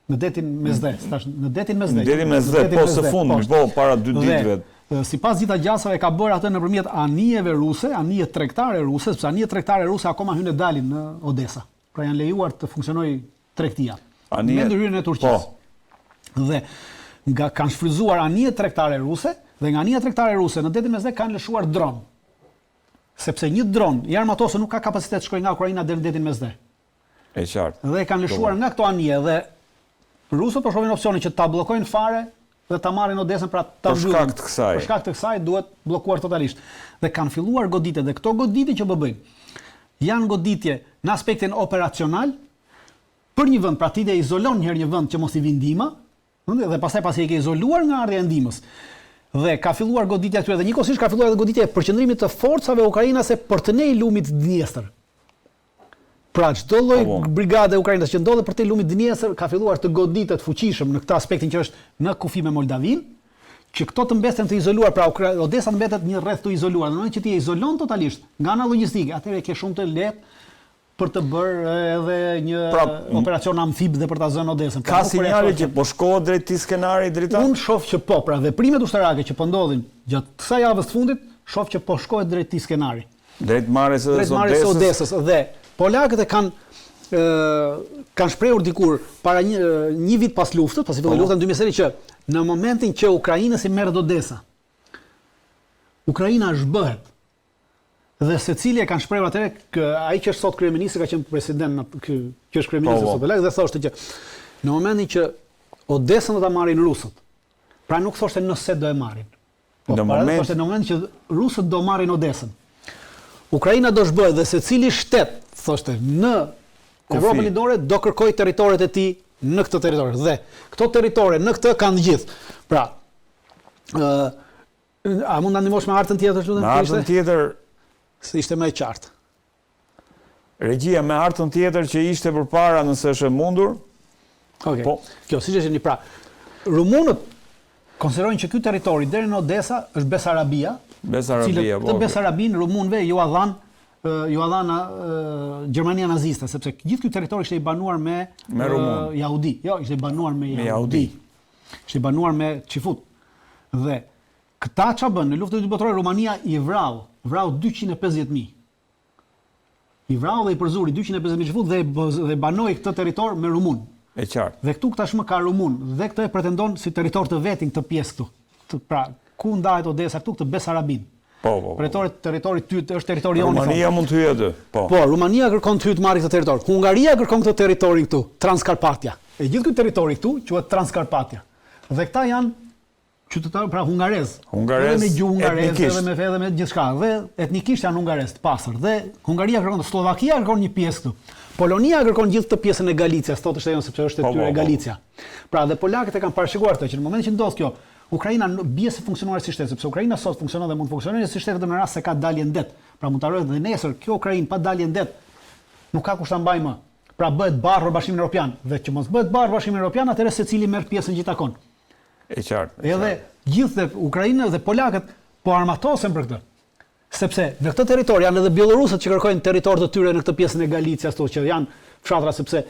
Në detin Mesdhe, në detin Mesdhe. Në detin Mesdhe, po së fundmi, po para 2 ditëve. Sipas dita gjasave ka bërë atë nëpërmjet anijeve ruse, anije tregtare ruse, sepse anije tregtare ruse akoma hyn e dalin në Odesa. Pra janë lejuar të funksionojë tregtia. Me ndërhyrjen e Turqisë. Dhe nga kanë shfryzuar anije tregtare ruse dhe nga anija tregtare ruse në detin Mesdhe kanë lëshuar dron. Sepse një dron i armatosur nuk ka kapacitet të shkojë nga Ukraina deri në detin Mesdhe. E qartë. Dhe kanë lëshuar nga këto anije dhe rusët po shohin opsionin që ta bllokojnë fare dhe ta marrin Odesën pra ta mbyllin. Për shkak të kësaj duhet bllokuar totalisht. Dhe kanë filluar goditjet dhe këto goditje që bëjnë janë goditje në aspektin operacional për një vend, pra ti dhe izolon njëherë një vend që mos i vinë ndihma, dhe pastaj pasi e ke izoluar nga ardhja e ndihmës. Dhe ka filluar goditja këtyre dhe njëkohësisht ka filluar edhe goditja e përqendrimit të forcave ukrainase për të ne lumit Dniestër. Pra çdo lloj brigade ukrainase që ndodhet për te lumit Dniestër ka filluar të goditet fuqishëm në këtë aspektin që është në kufi me Moldavin, që këto të mbeten të izoluar, pra Odesa të mbetet një rreth të izoluar. Në moment që ti e izolon totalisht nga ana logjistike, atëherë ke shumë të lehtë për të bërë edhe një operacion amfib dhe për ta zënë Odesën. Ka sinjale që po shkohet drejt këtij skenari drita? Unë shoh që po, pra veprimet ushtarake që po ndodhin gjatë kësaj javës të fundit, shoh që po shkohet drejt këtij skenari. Drejt marrjes së Odesës dhe polakët e kanë shprehur dikur para një vit pas luftës, pasi filloi lufta në 2020 që në momentin që ukrainës i merret Odesa, Ukraina zhbëhet. Dhe secili e kanë shprehur atëherë ai që është sot kryeminist ka qenë president që është kryeminist sot polak dhe thoshte që në momentin që Odesën do ta marrin rusët, pra nuk thoshte nëse do e marrin. Thoshte në momentin që rusët do marrin Odesën, Ukraina do zhbëhet dhe secili shtet, thoshte, në Evropën Lindore do kërkoj territoret e tij në këtë territor. Dhe këto territore në këtë kanë gjithë. Pra, a mund ta ndihmosh me hartën tjetër, lutem? Me hartën tjetër se ishte më e qartë. Regjia me hartën tjetër që ishte përpara nëse është e mundur. Okej. Po, kjo siç e jeni pra. Rumunët konsiderojnë që ky territori deri në Odesa është Besarabia. Besarabia, po. Të Besarabin rumunëve ju a dhanë Gjermania naziste, sepse gjithë ky territor ishte i banuar me Jahudi. Jo, ishte i banuar me Jahudi. Ishte i banuar me Çifut. Dhe këta ç'a bën në luftën e dytë botërore, Rumania i vrau 250.000. I vrau dhe i përzuri 250.000 Çifut dhe banoi këtë territor me rumun. E qartë. Dhe këtu tashmë ka rumun dhe këtë e pretendon si territor të vetin këtë pjesë këtu. Pra, ku ndahet Odesa këtu këtë Besarabin. Po. Territori është territori jonë. Rumania mund të hyjë aty. Po, Rumania kërkon të hyjë të marrë këtë territor. Hungaria kërkon këtë territorin këtu, Transkarpatia. E gjithë ky territori këtu quhet Transkarpatia. Dhe këta janë qytetarë pra hungarez. Edhe me gjuhë hungareze, edhe me gjithçka. Dhe etnikisht janë hungarez të pastër. Dhe Hungaria kërkon, Slovakia kërkon një pjesë këtu. Polonia kërkon gjithë këtë pjesën e Galicias, thotë shtejon sepse është e tyre Galicia. Pra dhe polakët e kanë parashikuar këtë që në momentin që ndodh kjo Ukraina bie se funksionon si shtet, sepse Ukraina sot funksionon dhe mund të funksionojë si shtet në rast se ka dalje ndet. Pra mund ta rrojë dhe nesër kjo Ukrainë pa dalje ndet nuk ka kush ta mbajë më. Pra bëhet barr Bashkimin Evropian dhe që mos bëhet barr Bashkimi Evropian, atëherë secili merr pjesën gjithakon. E qartë. Edhe gjithë Ukraina dhe polakët po armatosen për këtë. Sepse në këtë territor janë edhe bielorusët që kërkojnë territor të tyre në këtë pjesën e Galicias këtu që janë fshatra sepse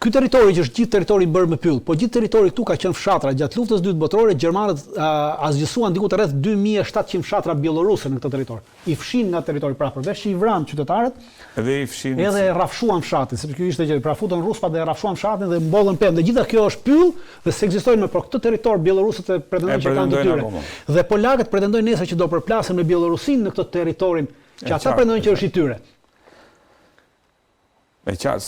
ky territori që është gjithë territori bërë me pyll, po gjithë territori këtu ka qenë fshatra. Gjatë luftës së dytë botërore gjermanët azgjësuan diku të rreth 2700 fshatra bieloruse në këtë territor. I fshin nga territori pra përveç i vran qytetarët, edhe i fshin. Edhe rrafshuan fshatin, sepse ky ishte që pra futën ruspat dhe rrafshuan fshatin dhe mbollën pemë. Dhe gjitha kjo është pyll dhe se ekzistojnë për këtë territor bielorusët e pretendojnë që kanë të tyre. Dhe polakët pretendojnë nesër që do përplasen me Bielorusinë në këtë territorin që ata pretendojnë që është i tyre. Me qartë,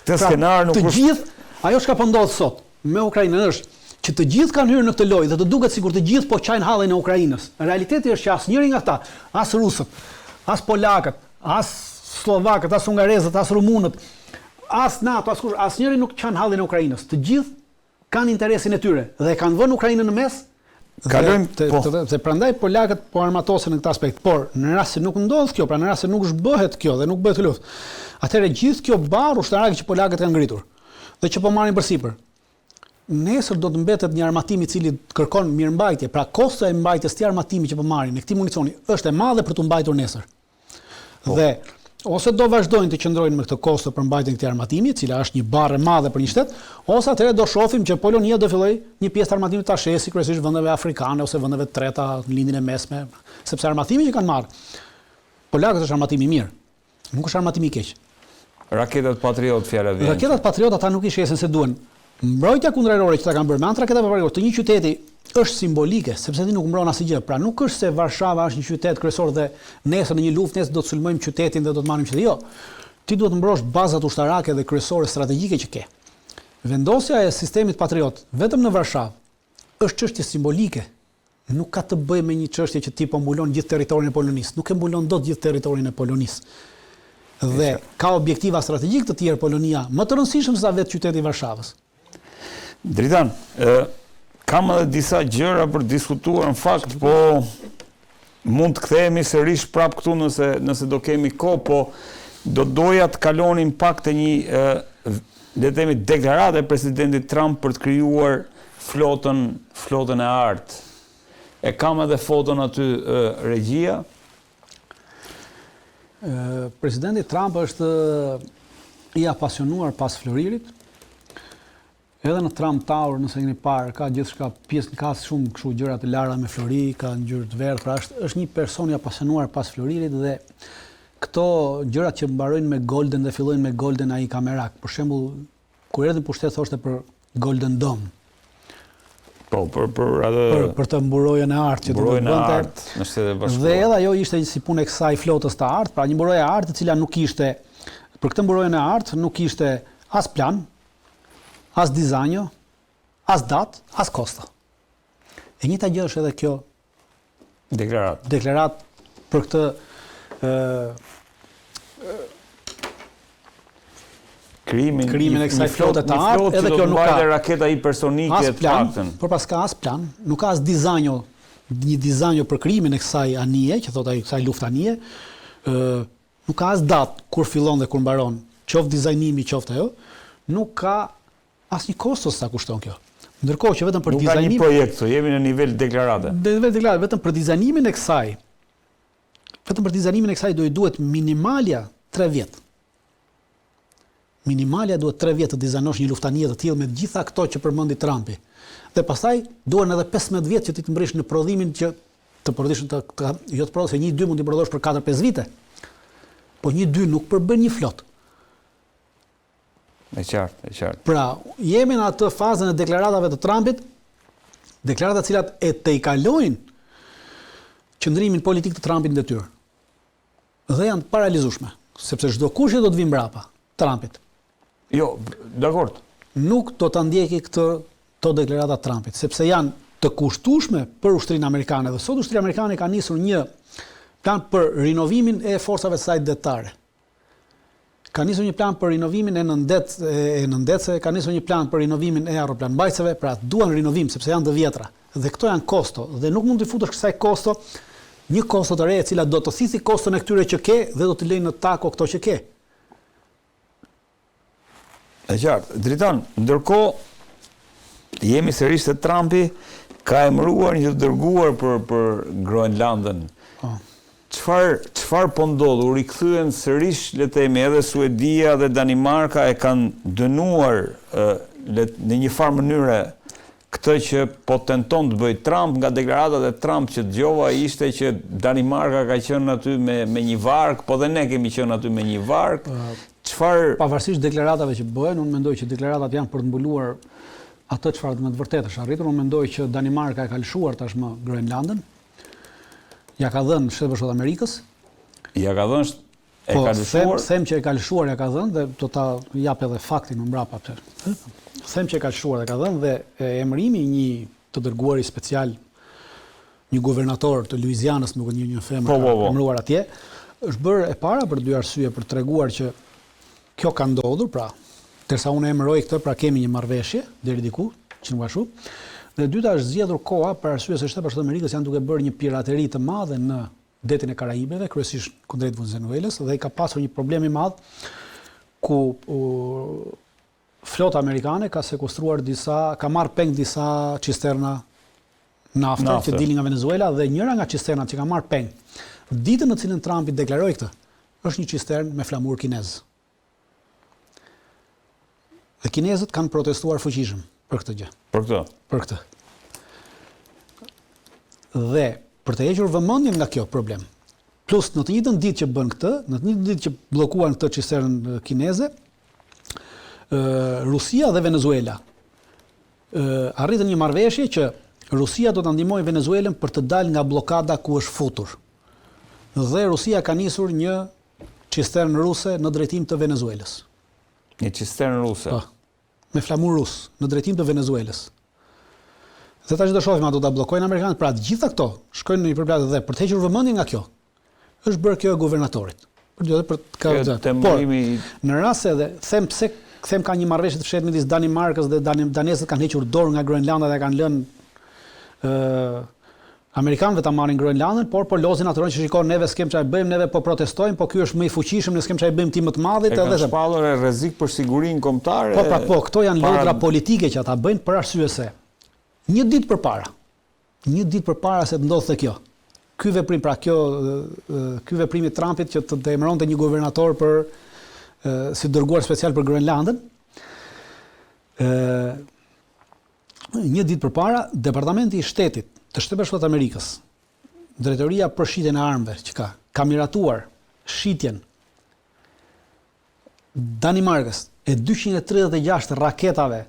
këtë skenar nuk është... Të gjithë, ajo që ka po ndodhë sot me Ukrainën është që të gjithë kanë hyrë në këtë lojë dhe të duket sikur të gjithë po qajnë hallën e Ukrainës. Realiteti është që asnjëri nga ata, as rusët, as polakët, as slovakët, as hungarezët, as rumunët, as NATO, asnjëri nuk qajnë hallën e Ukrainës. Të gjithë kanë interesin e tyre dhe kanë vënë Ukrainën në mes Dhe prandaj polakët po armatosen në këtë aspekt, por në rast se nuk ndodh kjo, pra në rast se nuk zhbëhet kjo dhe nuk bëhet luftë, atëherë gjithë kjo barë ushtarake që polakët kanë ngritur dhe që po marrin përsipër, nesër do të mbetet një armatim i cili kërkon mirëmbajtje, pra kosto e mbajtjes të armatimit që po marrin në këtë municioni është e madhe për të mbajtur nesër. Dhe ose do vazhdojnë të qëndrojnë me këtë kosto për mbajtjen e këtij armatimi, e cila është një barë e madhe për një shtet, ose atëherë do shohim që Polonia do fillojë një pjesë të armatimit ta shesi kryesisht vendeve afrikane ose vendeve të treta në lindjen e mesme, sepse armatimi që kanë marrë polakët është armatimi i mirë, nuk është armatimi i keq. Raketat Patriot fjala vjen. Raketat Patriot ata nuk i shesin se duhen. Mbrojtja kundërerore që ta kanë bërë me anë raketat Patriot të një qyteti është simbolike, sepse ti nuk mbron asgjë. Pra nuk është se Varshava është një qytet kryesor dhe nesër në një luftë nesër do të sulmojmë qytetin dhe do të marrim qytetin. Jo. Ti duhet të mbrosh bazat ushtarake dhe kryesore strategjike që ke. Vendosja e sistemit Patriot vetëm në Varshavë është çështje simbolike. Nuk ka të bëjë me një çështje që ti po mbulon gjithë territorin e Polonisë. Nuk e mbulon dot gjithë territorin e Polonisë. Dhe ka objektiva strategjike të tjerë Polonia, më të rëndësishëm se sa vetë qyteti i Varshavës. Dritan, kam edhe disa gjëra për diskutuar në fakt, po mund të kthehemi sërish prap këtu nëse do kemi kohë, po do doja të kalonim pak të një le të themi deklarate e presidentit Trump për të krijuar flotën e artë. E kam edhe foton aty regjia. Presidenti Trump është i apasionuar pas Floririt. Edhe në Trump Tower, nëse keni parë, ka gjithçka pjesë, ka shumë kështu gjëra të lara me Flori, ka ngjyrë të verdhë, pra është një person i apasionuar pas Floririt dhe këto gjërat që mbarojnë me Golden dhe fillojnë me Golden ai kamerak. Për shembull, kur erdhi në pushtet thoshte për Golden Dome. Po, për të mburojën e artë që do të bënte. Në Shtetet e Bashkuara. Dhe edhe ajo ishte si punë e kësaj flotës të artë, pra një mburojë e artë e cila nuk ishte për këtë mburojën e artë nuk ishte as plan, as dizajno, as datë, as kosto. E njëjta gjë është edhe kjo deklarat për këtë krijimin e kësaj flote të artë, edhe kjo nuk ka raketa hipersonike të paktën. Por pas ka as plan, nuk ka as dizajno, një dizajno për krijimin e kësaj anije, që thotë ai kësaj luftanie, nuk ka as datë kur fillon dhe kur mbaron, qoftë dizajnimi, qoftë ajo, nuk ka asnjë kosto sa kushton kjo. Ndërkohë që vetëm për dizajnimin... Nuk ka një projekt, jemi në nivel deklarate. Vetëm për dizajnimin e kësaj, do i duhet minimalja 3 vjet. Minimalja duhet 3 vjet të dizajnosh një luftanie të tillë me gjitha këto që përmendi Trumpi. Dhe pastaj duhen edhe 15 vjet që ti të mbresh në prodhimin që të prodhosh jo të prodhosh, se 1-2 mund të prodhosh për 4-5 vite. Po 1-2 nuk përbën një flotë. E qartë. Pra, jemi në atë fazën e deklaratave të Trumpit, deklarata cilat e tejkalojnë qëndrimin politik të Trumpit në detyrë. Dhe janë të paralizueshme, sepse çdo kush që do të vi mbrapa Trumpit. Jo, dakord. Nuk do ta ndjeki këto deklarata të Trumpit, sepse janë të kushtueshme për ushtrinë amerikane dhe sot ushtria amerikane ka nisur një plan për rinovimin e forcave të saj detare. Ka nisur një plan për rinovimin e nëndetëse, ka nisur një plan për rinovimin e aeroplanmbajtëseve, pra duan rinovim sepse janë të vjetra. Dhe këto janë kosto, dhe nuk mund të futesh kësaj kosto, një kosto të re e cila do të thithë koston e këtyre që ke dhe do të lejnë në tako këto që ke. E qartë. Dritan, ndërkohë jemi sërish se Trumpi ka emëruar një të dërguar për Groenlandën. Çfarë po ndodh? U rikthyen sërish, le të themi, edhe Suedia dhe Danimarka e kanë dënuar në një farë mënyre këtë që po tenton të bëjë Trump. Nga deklaratat e Trump që dëgjova ishte që Danimarka ka qenë aty me një varg, po dhe ne kemi qenë aty me një varg. Pavarësisht deklaratave që bëhen, unë mendoj që deklaratat janë për të mbuluar atë çfarë me të vërtetë është arritur. Unë mendoj që Danimarka e ka lëshuar tashmë Groenlandën. Ja ka dhënë Shtetet Bashkuara të Amerikës. Ja ka dhënë e ka lëshuar. Them që e ka lëshuar, ja ka dhënë dhe do ta jap edhe faktin më mbrapa. Them që e ka lëshuar, e ka dhënë dhe emërimi një të dërguari special, një guvernator të Luizianës, nuk e një femër ka emëruar atje, është bërë e para për 2 arsye, për treguar që kjo ka ndodhur, pra, derisa unë emëroj këtë, pra kemi një marrëveshje deri diku, që nuk ashtu. Dhe dyta është zgjedhur koha për arsye se Shtetet Bashkuara të Amerikës janë duke bërë një pirateri të madhe në detin e Karajibeve, kryesisht kundrejt Venezuelës, dhe ka pasur një problem i madh ku flota amerikane ka sekustruar ka marrë peng disa cisterna nafte që dilin nga Venezuela, dhe njëra nga cisternat që ka marrë peng, ditën në cilën Trumpi deklaroi këtë, është një cistern me flamur kinez. Dhe kinezët kanë protestuar fuqishëm për këtë gjë. Për këtë. Dhe për të hequr vëmendjen nga kjo problem, plus në të njëjtën ditë që bën këtë, në të njëjtën ditë që bllokuan këtë cistern kineze, Rusia dhe Venezuela arritën një marrëveshje që Rusia do ta ndihmojë Venezuelën për të dalë nga bllokada ku është futur. Dhe Rusia ka nisur një cistern ruse në drejtim të Venezuelës. Një cistern ruse? Po, me flamur rus, në drejtim të Venezuelës. Dhe tash do shohim a do ta bllokojnë amerikanët, pra të gjitha këto shkojnë në një përplasje dhe për të hequr vëmendjen nga kjo. Është bërë kjo e guvernatorit. Por në rast se them ka një marrëveshje të fshehtë midis Danimarkës dhe danezët kanë hequr dorë nga Groenlanda dhe kanë lënë amerikanëve ta marrin Groenlandën, por lozin atëron që shikon neve s'kem çfarë bëjmë, neve po protestojmë, po ky është më i fuqishëm, ne s'kem çfarë bëjmë ti më të madhit edhe kanë shpallur rrezik për sigurinë kombëtare. Po, këto janë lodra politike që ata bëjnë për arsye se një ditë përpara se të ndodhte kjo. Ky veprim i Trumpit që të emëronte një guvernator për si dërguar special për Groenlandën. Një ditë përpara, Departamenti i Shtetit të Shtetit Bashkuar të Amerikës, Drejtoria për shitjen e armëve që ka miratuar shitjen Danimarkës e 236 raketave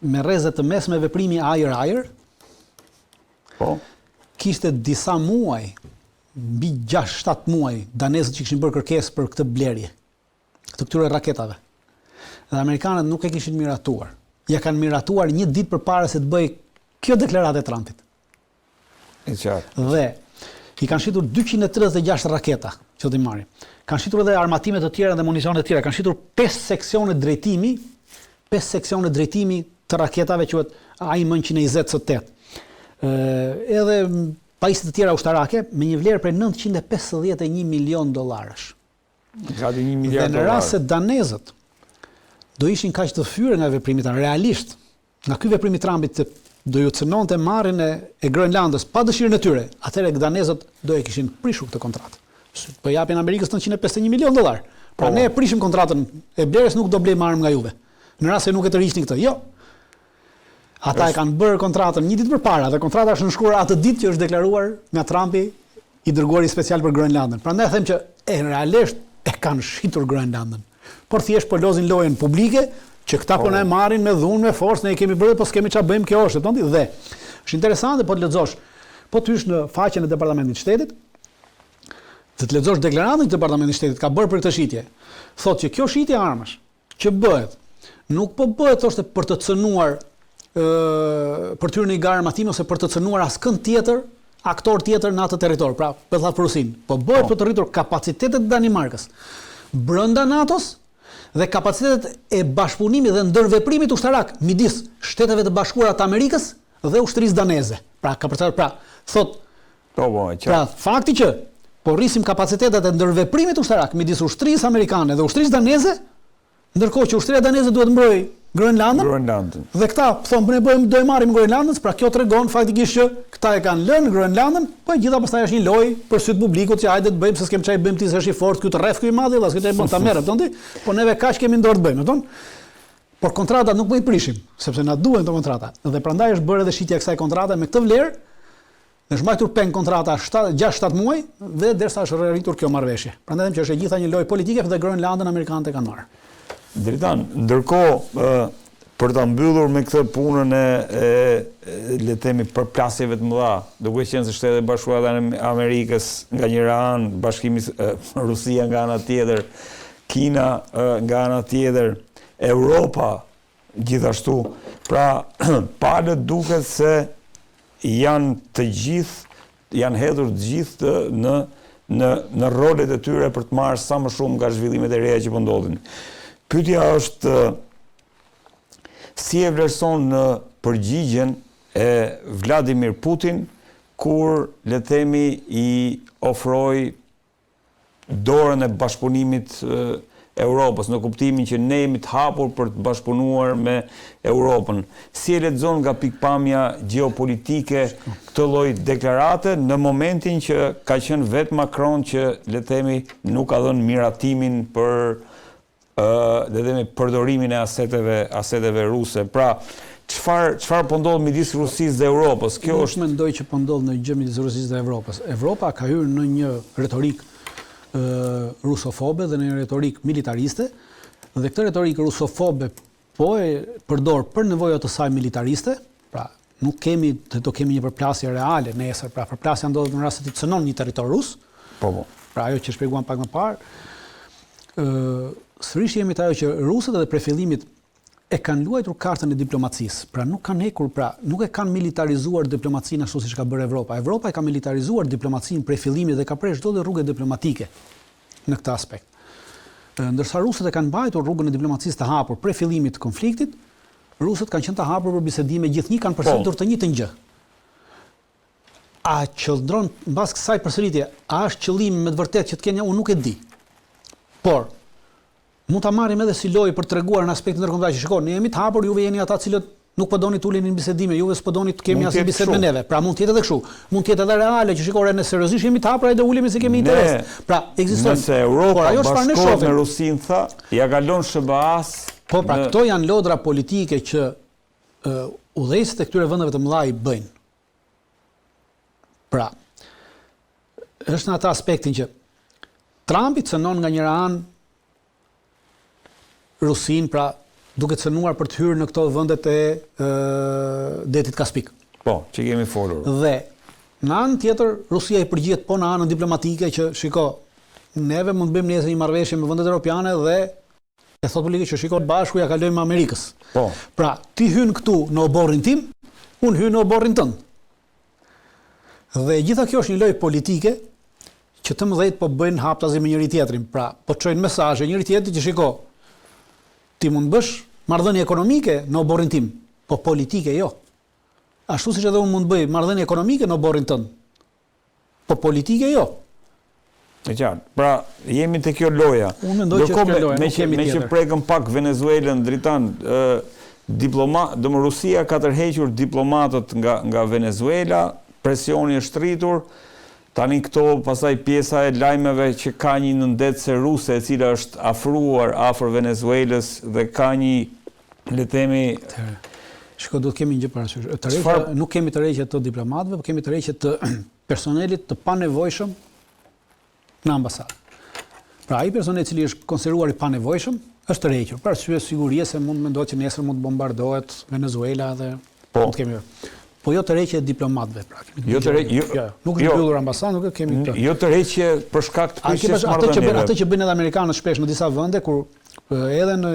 me rreze të mesme veprimi ajër-ajër. Po. Kishte disa muaj, mbi 6-7 muaj, danezët që kishin bërë kërkesë për këtë blerje, të këtyre raketave. Dhe amerikanët nuk e kishin miratuar. Ja kanë miratuar një ditë përpara se të bëjë kjo deklaratë e Trumpit. Dhe i kanë shitur 236 raketa që do i marrin. Kanë shitur edhe armatime të tjera dhe municione të tjera. Kanë shitur 5 seksione drejtimi të raketave, quhet AIM-120-8. Edhe pajisje të tjera ushtarake me një vlerë prej $951 milion. Gati $1 miliard. Dhe në rast se danezët do ishin kaq të fyer nga veprimi tanë, realisht, nga ky veprim i Trumpit do ju cënonte marrjen e Groenlandës pa dëshirën e tyre, atëherë danezët do e kishin prishur këtë kontratë. Po japin Amerikës $951 milion. Pra ne e prishim kontratën e blerjes, nuk do blejmë armë nga juve. Në rast se nuk e tërhiqni këtë. Jo. Ata e kanë bërë kontratën një ditë përpara dhe kontrata është nënshkruar atë ditë që është deklaruar nga Trumpi i dërguari special për Groenlandën. Prandaj them që realisht e kanë shitur Groenlandën. Por thjesht po lozin lojën publike që këta po na e marrin me dhunë, me forcë, ne i kemi bërë, po s'kemi çfarë bëjmë, kjo është, thonë. Dhe është interesante po të lexosh, po të hysh në faqen e Departamentit të Shtetit, të lexosh deklaratën që Departamenti i Shtetit ka bërë për këtë shitje. Thotë që kjo shitje armësh që bëhet, nuk po bëhet thoshte për të cënuar për të hyrë në garë armatime ose për të cënuar askënd tjetër, aktor tjetër në atë territor, pra për të thënë Rusin, po bëhet për të rritur kapacitetet e Danimarkës brenda NATO-s dhe kapacitetet e bashkëpunimit dhe ndërveprimit ushtarak midis Shteteve të Bashkuara të Amerikës dhe ushtrisë daneze. Pra fakti që po rrisim kapacitetet e ndërveprimit ushtarak midis ushtrisë amerikane dhe ushtrisë daneze, ndërkohë që ushtria daneze duhet mbrojë Groenlandën. Dhe këta thonë do e marrim Groenlandën, pra kjo tregon faktikisht që këta e kanë lënë Groenlandën, po gjitha pastaj është një lojë për syt publikut që hajde të bëjmë se s'kem çaj bëjmë ti se është i fortë ky të rreth ky i madh, dhe s'kem çaj bën ta merrem, thonë ti, po neve kaq kemi dorë të bëjmë, thonë. Por kontratat nuk po i prishim, sepse na duhen këto kontrata. Dhe prandaj është bërë edhe shitja e kësaj kontrate me këtë vlerë. Dhe është mbajtur peng kontrata 6-7 muaj dhe derisa është rritur kjo marrëveshje. Prandaj them që është gjitha një lojë politike dhe Groenlandën amerikanët e kanë marrë. Dritan, ndërkohë për ta mbyllur me këtë punën e le të themi përplasjeve të mëdha, duke qenë se Shtetet Bashkuara të Amerikës nga njëra anë, Bashkimi Rusia nga ana tjetër, Kina nga ana tjetër, Europa gjithashtu. Pra, palët duket se janë hedhur të gjithë në rolet e tyre për të marrë sa më shumë nga zhvillimet e reja që po ndodhin. Pyetja është si e vlerëson në përgjigjen e Vladimir Putin kur le të themi i ofroi dorën e bashkëpunimit Europës, në kuptimin që ne jemi të hapur për të bashkëpunuar me Europën. Si e lexon nga pikpamja gjeopolitike këtë lloj deklarate në momentin që ka qenë vetë Macron që le të themi nuk ka dhënë miratimin për le të themi përdorimin e aseteve ruse. Pra, çfarë po ndodh midis Rusisë dhe Europës? Kjo është mendoj që po ndodh në gjë midis Rusisë dhe Evropës. Evropa ka hyrë në një retorikë rusofobe dhe në një retorik militariste, dhe këtë retorik rusofobe po e përdor për nevojat të saj militariste, pra nuk kemi do kemi një përplasje reale nesër, pra përplasja ndodhet në rast se të cënon një territor rus. Po. Pra ajo që shpjeguam pak më parë, sërish jemi të ajo që rusët edhe prej fillimit e kanë luajtur kartën e diplomacisë, pra nuk kanë hekur, pra nuk e kanë militarizuar diplomacinë ashtu siç ka bërë Evropa. Evropa e ka militarizuar diplomacinë prej fillimit dhe ka prerë çdo rrugë diplomatike në këtë aspekt. Ndërsa rusët e kanë mbajtur rrugën e diplomacisë të hapur prej fillimit të konfliktit, rusët kanë qenë të hapur për bisedime, gjithnjë kanë përsëritur të njëjtën gjë. A qëndron mbas kësaj përsëritje, a është qëllimi me të vërtetë që të kenë, unë nuk e di. Por mund ta marrim edhe si lojë për treguar në aspektin ndërkombëtar që shikoni, ne jemi të hapur, juve jeni ata cilët nuk po doni të uleni në bisedime, juve s'po doni të kemi asnjë bisedë me neve. Pra mund të jetë edhe kështu. Mund të jetë edhe reale që shikore ne seriozisht jemi të hapur, ai do ulemi se kemi interes. Pra ekziston. Nëse Europa bashkohet me Rusin, tha, ja kalon SBA-s. Po pra këto janë lodra politike që udhëheqësit e këtyre vendeve të mëdha i bëjnë. Pra është në atë aspektin që Trumpi cënon nga njëra anë Rusin, pra duke cënuar për të hyrë në këto vendet e detit Kaspik. Po, që kemi folur. Dhe në anën tjetër Rusia i përgjigjet po në anën diplomatike që shiko, neve mund të bëjmë nesër një marrëveshje me vendet europiane dhe e thot politikë që shiko bashku ja kalojmë Amerikës. Po. Pra, ti hyn këtu në oborrin tim, unë hyn në oborrin tënd. Dhe gjitha kjo është një lojë politike që të mëdhejt po bëjnë haptazi me njëri tjetrin. Pra, po çojnë mesazhe njëri tjetrit që shiko, ti mund bësh marrëdhënie ekonomike në oborrin tim, po politike jo. Ashtu siç edhe unë mund bëj marrëdhënie ekonomike në oborrin tënd, po politike jo. E qartë. Pra, jemi te kjo loja. Unë mendoj që është kjo loja, nuk kemi tjetër. Me që prekëm pak Venezuelën, Dritan, Rusia ka tërhequr diplomatët nga Venezuela, presioni është rritur. Tani këto pasaj pjesa e lajmeve që ka një nëndetëse ruse e cila është afruar afër Venezuelës dhe ka një, le të themi, shiko, do të kemi një gjë parasysh. Nuk kemi tërheqje të diplomatëve, por kemi tërheqje të personelit të panevojshëm në ambasadë. Pra ai personel i cili është konsideruar i panevojshëm është tërhequr për arsye sigurie se mund mendohet që nesër mund të bombardohet Venezuela dhe mund të kemi. Po jo tërheqje diplomatëve pra. Jo tërheqje. Nuk është mbyllur ambasadë, nuk kemi këtë. Jo tërheqje për shkak të prishjes marrëdhënieve. Atë që bëjnë edhe amerikanët shpesh në disa vende kur edhe në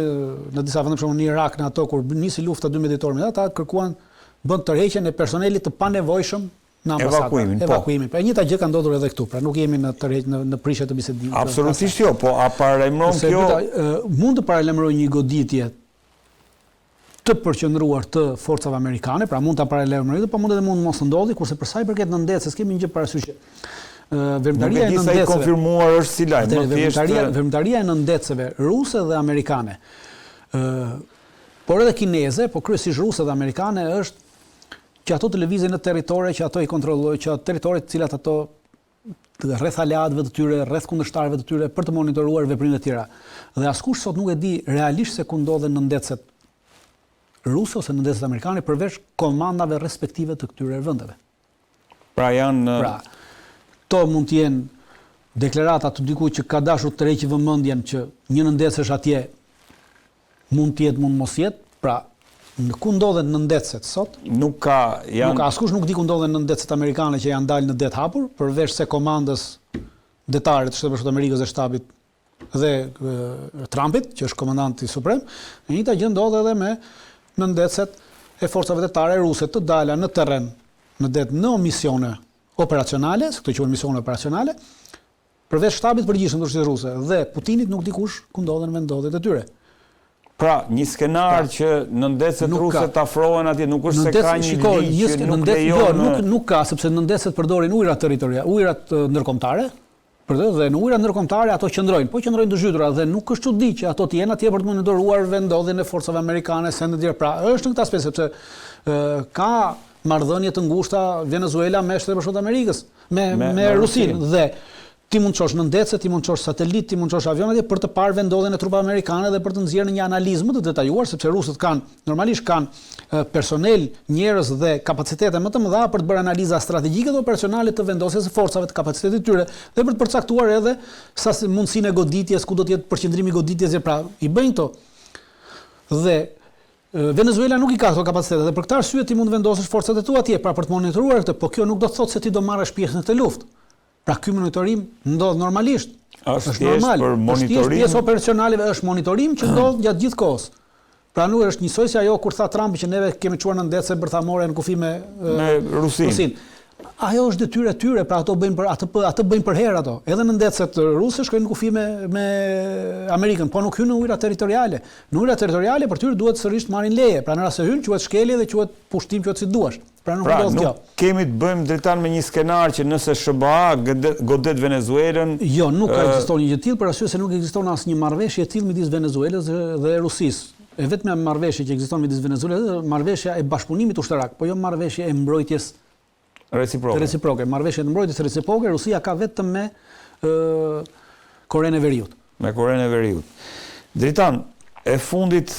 disa vende, për shembull në Irak, në ato kur nisi lufta 12 dhjetor, ata kërkuan bën tërheqjen e personelit të panevojshëm në ambasadë. Evakuimin. Pra njëta gjë ka ndodhur edhe këtu, pra nuk jemi në prishje të bisedimit. Absolutisht jo, po a paralajmëron kjo? Mund të paralajmërojë një goditje të përqendruar të forcave amerikane, pra mund ta paralajmërojë, po mund edhe mund mos të ndodhi, kurse për sa i përket nëndetëses kemi një gjë parasysh. Veprimtaria e nëndetësve konfirmuar është si lajm, veprimtaria e nëndetëseve ruse dhe amerikane. Por edhe kineze, po kryesisht ruse dhe amerikane është që ato të lëvizin në territore që ato i kontrollojnë, që territoret të cilat ato rreth aleatëve të tyre, rreth kundërshtarëve të tyre për të monitoruar veprimet e tyre. Dhe askush sot nuk e di realisht se ku ndodhen nëndetëset ruse ose nëndetëset amerikane përveç komandave respektive të këtyre vendeve. Pra janë to mund të jenë deklarata të dikujt që ka dashur të tërheqë vëmendjen që një nëndetësesh atje mund të jetë, mund mos jetë. Pra, në ku ndodhen nëndetëset sot? Nuk askush nuk di ku ndodhen nëndetëset amerikane që janë dalë në det hapur, përveç se komandës detare të Shtetit Bashkuar të Amerikës dhe shtabit dhe Trumpit, që është komandanti suprem. E njëjta gjë ndodh edhe me nëndetëset e forcave detare ruse të dala në terren në det në misione operacionale, se këto quhen misione operacionale, përveç shtabit përgjithshëm të Shtetit ruse dhe Putinit nuk dikush ku ndodhen vendodhjet e tyre. Pra, një skenar që në ndecet ruset afrohen atje, nuk është se ka një ligj që nuk lejon... Nuk ka, sepse në ndecet përdorin ujrat territoriale, ujrat ndërkombëtare, dhe në ujrat ndërkombëtare ato qëndrojnë, po qëndrojnë të zhytura dhe nuk është çudi që ato të jenë atje për të monitoruar vendodhjen e forcave amerikane se në tjerë. Pra, është në këtë aspekt sepse ka marrëdhënie të ngushta Venezuela me Shtetet Bashkuara të Amerikës, me Rusinë dhe ti mund të çosh në ndece, ti mund të çosh satelit, ti mund të çosh avion atje për të parë vendodhjen e trupave amerikane dhe për të nxjerrë një analizë më të detajuar, sepse rusët normalisht kanë personel, njerëz dhe kapacitete më të mëdha për të bërë analiza strategjike dhe operacionale të vendosjes së forcave, të kapacitetit të tyre dhe për të përcaktuar edhe sa mundësinë e goditjes, ku do të jetë përqendrimi i goditjes, pra i bëjnë këto. Dhe Venezuela nuk i ka këto kapacitete dhe për këtë arsye ti mund vendosësh forcat e tua atje pra për të monitoruar këtë, po kjo nuk do të thotë se ti do marrësh pjesë në këtë luftë. Pra ky monitorim ndodh normalisht. Është normal. Është pjesë operacionale, është monitorim që ndodh gjatë gjithë kohës. Pra nuk është njësoj si ajo kur tha Trumpi që neve kemi çuar në ndece bërthamore në kufi me Rusinë. Ajo është detyrë e tyre, pra ato bëjnë atë bëjnë për herë ato. Edhe në ndecet ruse shkojnë në kufi me Amerikën, po nuk hyn në ujëra territoriale. Në ujëra territoriale për tyre duhet sërish të marrin leje. Pra në rast se hyn quhet shkelje dhe quhet pushtim, quhet si duash. Pra nuk kemi të bëjmë drejtan me një skenar që nëse SBA godet Venezuelën... Jo, nuk ka ekziston një gjë tillë, për arsye se nuk ekziston asnjë marrëveshje e tillë midis Venezuelës dhe Rusisë. E vetmja marrëveshje që ekziston midis Venezuelës është marrëveshja e bashkëpunimit ushtarak, po jo marrëveshje e mbrojtjes reciproke. Marrëveshje e mbrojtjes reciproke Rusia ka vetëm me Korenë e Veriut. Me Korenë e Veriut. Dritan, e fundit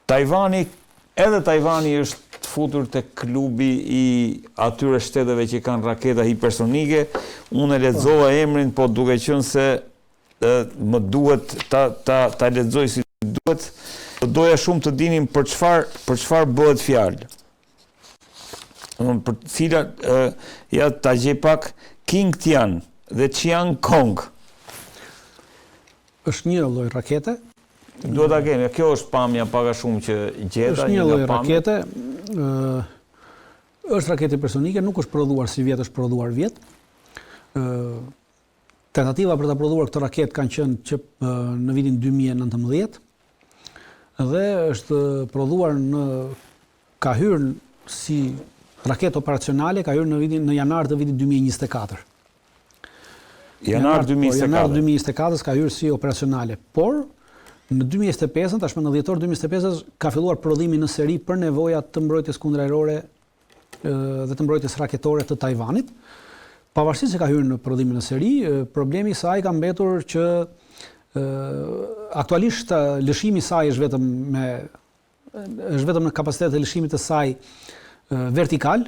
edhe Tajvani është futur te klubi i atyre shteteve që kanë raketa hipersonike. Unë e lexova emrin, po duke qenë se më duhet ta lexoj si duhet, doja shumë të dinim për çfarë bëhet fjalë. Për cilat ja ta gjej pak King Tian dhe Chiang Kong. Është një lloj rakete. Duhet ta kemi. Kjo është pamja pak a shumë që gjeta. Është një lloj rakete. Është raketë hipersonike, nuk është prodhuar si vjet, është prodhuar vjet. Tentativa për ta prodhuar këtë raketë kanë qenë që në vitin 2019 dhe është prodhuar ka hyrë si raketë operacionale, ka hyrë në janar të vitit 2024. Janar 2024 ka hyrë si operacionale, por në 2025, tashmë në dhjetor 2025 ka filluar prodhimi në seri për nevojat të mbrojtjes kundërajrore dhe të mbrojtjes raketore të Tajvanit. Pavarësisht se ka hyrë në prodhimin në seri, problemi i saj ka mbetur që aktualisht lëshimi i saj është vetëm në kapacitet e lëshimit të saj vertikal,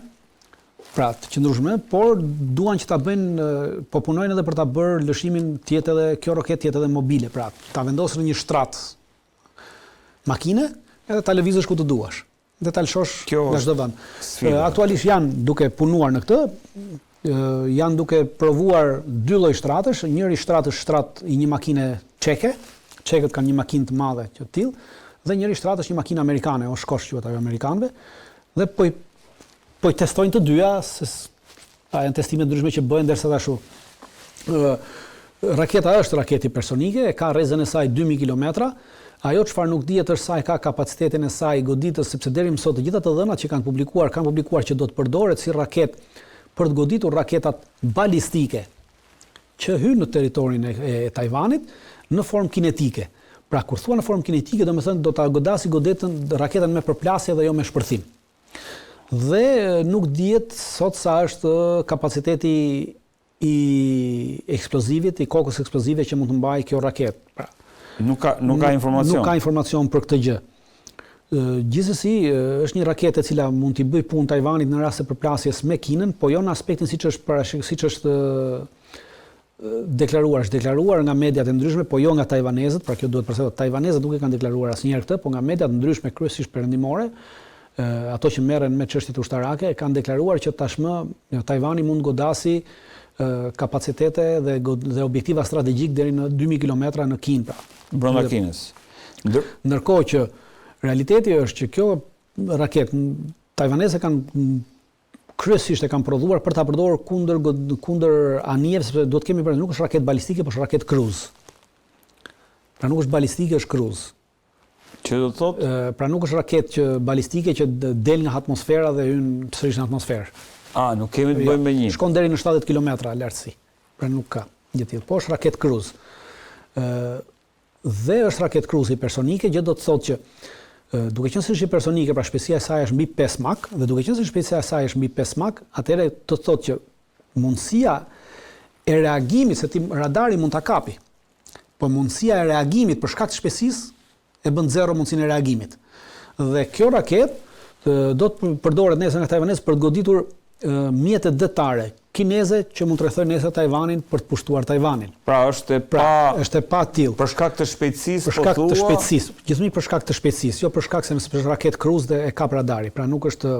pra të qëndrueshme, por duan që ta bëjnë, po punojnë edhe për ta bërë lëshimin të jetë edhe kjo roketë të jetë edhe mobile, pra ta vendosën në një shtrat makine edhe ta lëvizësh ku të duash. Dhe ta lëshosh nga çdo vend. Aktualisht janë duke punuar në këtë, janë duke provuar dy lloj shtratësh, njëri shtratë është shtratë i një makine çeke. Çekët kanë një makinë të madhe që tillë, dhe njëri shtratë është një makinë amerikane, Oshkosh quhet ajo amerikanëve, dhe po i testojnë të dyja, se janë testime të ndryshme që bëhen derisa tashu. Raketa është raketë hipersonike, ka rrezën e saj 2000 kilometra. Ajo çfarë nuk dihet është sa e ka kapacitetin e saj goditës, sepse deri më sot të gjitha të dhënat që kanë publikuar që do të përdoret si raketë për të goditur raketat balistike që hyjnë në territorin e Tajvanit në formë kinetike. Pra kur thua në formë kinetike, domethënë do ta godasi raketën me përplasje dhe jo me shpërthim. Dhe nuk dihet sot sa është kapaciteti i eksplozivit, i kokës eksplozive që mund të mbajë kjo raketë. Pra, nuk ka informacion. Nuk ka informacion për këtë gjë. Gjithsesi, është një raketë e cila mund t'i bëj punë Tajvanit në rast se përplasjes me Kinën, po jo në aspektin siç është deklaruar. Është deklaruar nga mediat e ndryshme, po jo nga tajvanezët, pra kjo duhet përsëritur. Tajvanezët nuk e kanë deklaruar asnjëherë këtë, po nga mediat e ndryshme kryesisht perëndimore, ato që merren me çështjet ushtarake kanë deklaruar që tashmë Tajvani mund godasi kapacitete dhe objektiva strategjik deri në 2000 kilometra në Kinë, pra. Brenda Kinës. Ndërkohë që realiteti është që kjo raketë tajvaneze kanë kryesisht e kanë prodhuar për ta përdorur kundër anijeve, sepse duhet kemi parasysh nuk është raketë balistike, por është raketë kruz. Pra nuk është balistike, është kruz. Që do të thotë? Pra nuk është raketë që balistike që del nga atmosfera dhe hyn sërish në atmosferë. Nuk kemi të bëjmë me një. Shkon deri në 70 kilometra lartësi. Pra nuk ka gjë tillë. Po është raketë kruz. Dhe është raketë kruz hipersonike, gjë do të thotë që duke qenë se është hipersonike, pra shpejtësia e saj është mbi 5 Mach, dhe duke qenë se shpejtësia e saj është mbi 5 Mach, atëherë do të thotë që mundësia e reagimit, se radari mund ta kapi, po mundësia e reagimit për shkak të shpejtësisë e bën zero mundësinë e reagimit. Dhe kjo raketë do të përdoret nesër nga tajvanezë për të goditur mjetet detare kineze që mund të rrethojnë nesër Tajvanin për të pushtuar Tajvanin. Pra është e pa tillë. Për shkak të shpejtësisë, për shkak të shpejtësisë, gjithmonë për shkak të shpejtësisë, jo për shkak se nëse është raketë kruz dhe e kap radari. Pra nuk është.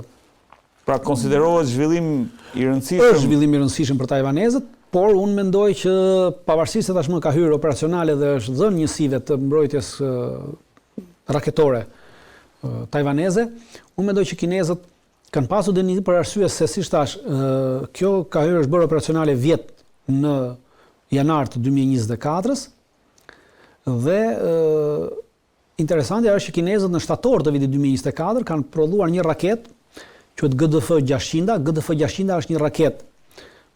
Pra konsiderohet zhvillim i rëndësishëm. Është zhvillim i rëndësishëm për tajvanezët, por unë mendoj që pavarësisht se tashmë ka hyrë operacionale dhe është dhënë njësive të mbrojtjes raketore tajvaneze, unë mendoj që kinezët kanë pasur dënim për arsye se siç thash, kjo ka hyrë është bërë operacionale vjet në janar të 2024-s dhe interesante është që kinezët në shtator të vitit 2024 kanë prodhuar një raketë quhet GDF-600. GDF-600 është një raketë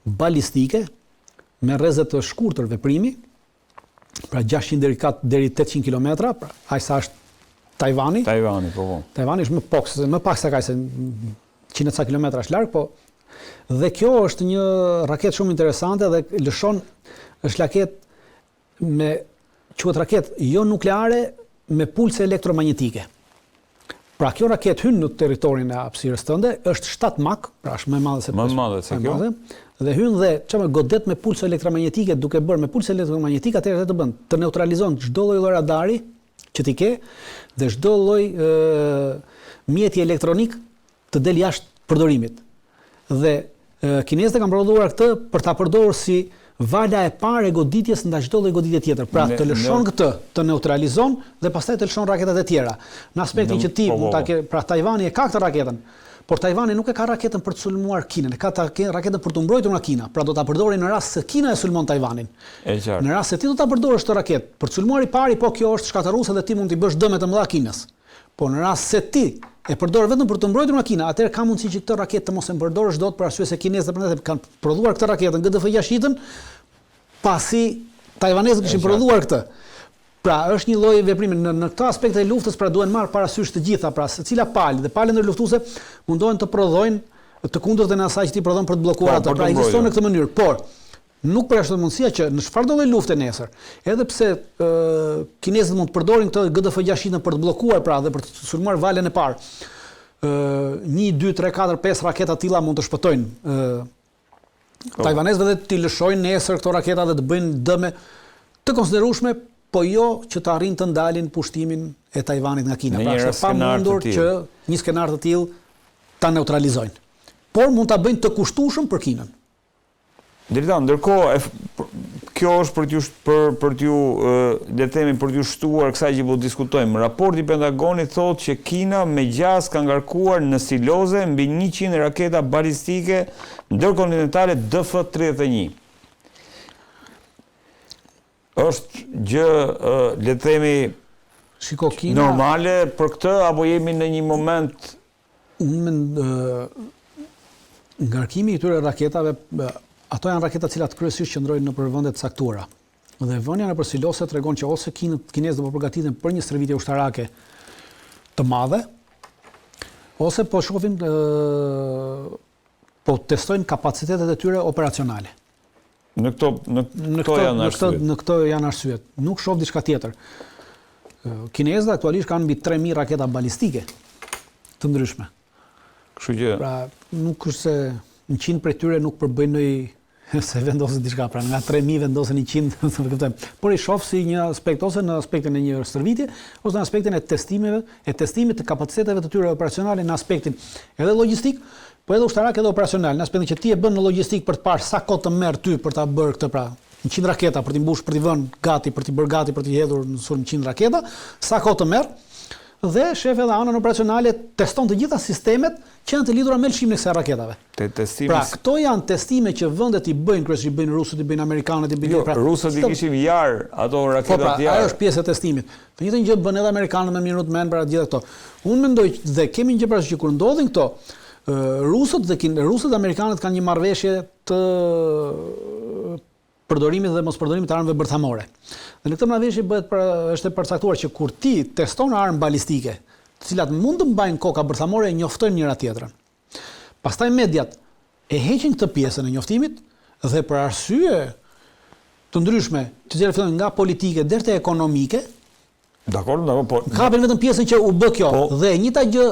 balistike me rrezet të shkurtër veprimi, pra 600 deri 800 km, pra aq sa është Tajvani, po. Tajvani është më pak se kaq, se 100 ca kilometra është larg, po. Dhe kjo është një raketë shumë interesante dhe është raketë quhet raketë jo nukleare me pulse elektromagnetike. Pra kjo raketë hyn në territorin e hapësirës tënde, është 7 Mach, pra është më e madhe se kjo. Dhe hyn dhe çfarë godet me pulse elektromagnetike, duke bërë me pulse elektromagnetike atëherë të bën të neutralizon çdo lloj radari që ti ke dhe çdo lloj mjeti elektronik të del jashtë përdorimit. Dhe kinezët kanë prodhuar këtë për ta përdorur si vala e parë e goditjes ndaj çdo lloj goditje tjetër. Pra të lëshon këtë, të neutralizon dhe pastaj të lëshon raketat e tjera. Në aspektin që ti mund ta ke, pra Tajvani e ka këtë raketën, por Tajvani nuk e ka raketën për të sulmuar Kinën, e ka raketën për të mbrojtur nga Kina. Pra do ta përdorin në rast se Kina e sulmon Tajvanin. Në rast se ti do ta përdorësh këtë raketë për të sulmuar i pari, po kjo është shkatërruese dhe ti mund t'i bësh dëme të mëdha Kinës. Po në rast se ti e përdor vetëm për të mbrojtur nga Kina, atëherë ka mundësi që këtë raketë të mos e përdorësh dot për arsye se kinezët prandaj kanë prodhuar këtë raketën GDF-600 pasi tajvanezët kishin prodhuar këtë. Pra është një lloj veprimi në këtë aspekt të luftës, pra duhen marrë parasysh të gjitha, pra secila palë dhe palët ndërluftuese mundohen të prodhojnë të kundërtën e asaj që ti prodhon për të bllokuar atë. Pra ekziston në këtë mënyrë, por nuk përjashton mundësia që në çfarëdo lloj lufte nesër, edhe pse kinezët mund të përdorin këtë GDF-600 për të bllokuar, pra dhe për të sulmuar valen e parë. 1, 2, 3, 4, 5 raketa të tilla mund të shpëtojnë tajvanezëve dhe të lëshojnë nesër këto raketa dhe të bëjnë dëme të konsiderueshme, po jo që të arrin të ndalin pushtimin e Tajvanit nga Kina. Pra është pa mundur që një skenar të tillë ta neutralizojnë. Por mund ta bëjnë të kushtueshëm për Kinën. Drejtan, ndërkohë kjo është për t'ju le të themi për t'ju shtuar kësaj që po diskutojmë. Raporti Pentagonit thotë që Kina me gjas ka ngarkuar në siloze mbi 100 raketa balistike ndërkontinentale DF-31. Është gjë le të themi normale për këtë apo jemi në një moment ngarkimi i këtyre raketave, ato janë raketa të cilat kryesisht qëndrojnë në vende të caktuara. Dhe vënia nëpër silose tregon që ose kinezët po përgatiten për një stërvitje ushtarake të madhe, ose po shohin po testojnë kapacitetet e tyre operacionale. Në këto janë arsyet. Nuk shoh diçka tjetër. Kinezët aktualisht kanë mbi 3000 raketa balistike të ndryshme. Kështu që pra nuk është se 100 prej tyre nuk përbëjnë se vendosen diçka, pra nga 3000 vendosen 100, por i shoh si një aspekt ose në aspektin e një stërvitje ose në aspektin e testimit të kapaciteteve të tyre operacionale në aspektin edhe logjistik, po edhe ushtarak edhe operacional, në aspektin që ti e bën në logjistik për të parë sa kohë të merr ty për ta bërë këtë, pra 100 raketa për t'i mbush, për t'i vënë gati, për t'i bërë gati, për t'i hedhur në sulm 100 raketa, sa kohë të merr dhe shefi edhe anën operacionale teston të gjitha sistemet që janë të lidhura me lëshimin e kësaj raketave. Pra, këto janë testime që vendet i bëjnë, kryesisht i bëjnë rusët, i bëjnë amerikanët, i bëjnë rusët i kishin vjar ato raketat vjar. Ajo është pjesë e testimit. Të njëjtën gjë bën edhe amerikanët me Minuteman para gjithë këto. Unë mendoj dhe kemi një gjë parasysh që kur ndodhin këto, rusët dhe amerikanët kanë një marrëveshje të përdorimit dhe mos përdorimit të armëve bërthamore. Dhe në këtë marrëveshje është e përcaktuar që kur ti teston armë balistike, të cilat mund të mbajnë koka bërthamore, e njoftojnë njëra tjetrën. Pastaj mediat e heqin këtë pjesën e njoftimit dhe për arsye të ndryshme, të cilat fillojnë nga politike deri te ekonomike, po. Kapin vetëm pjesën që u bë kjo. Dhe njëjta gjë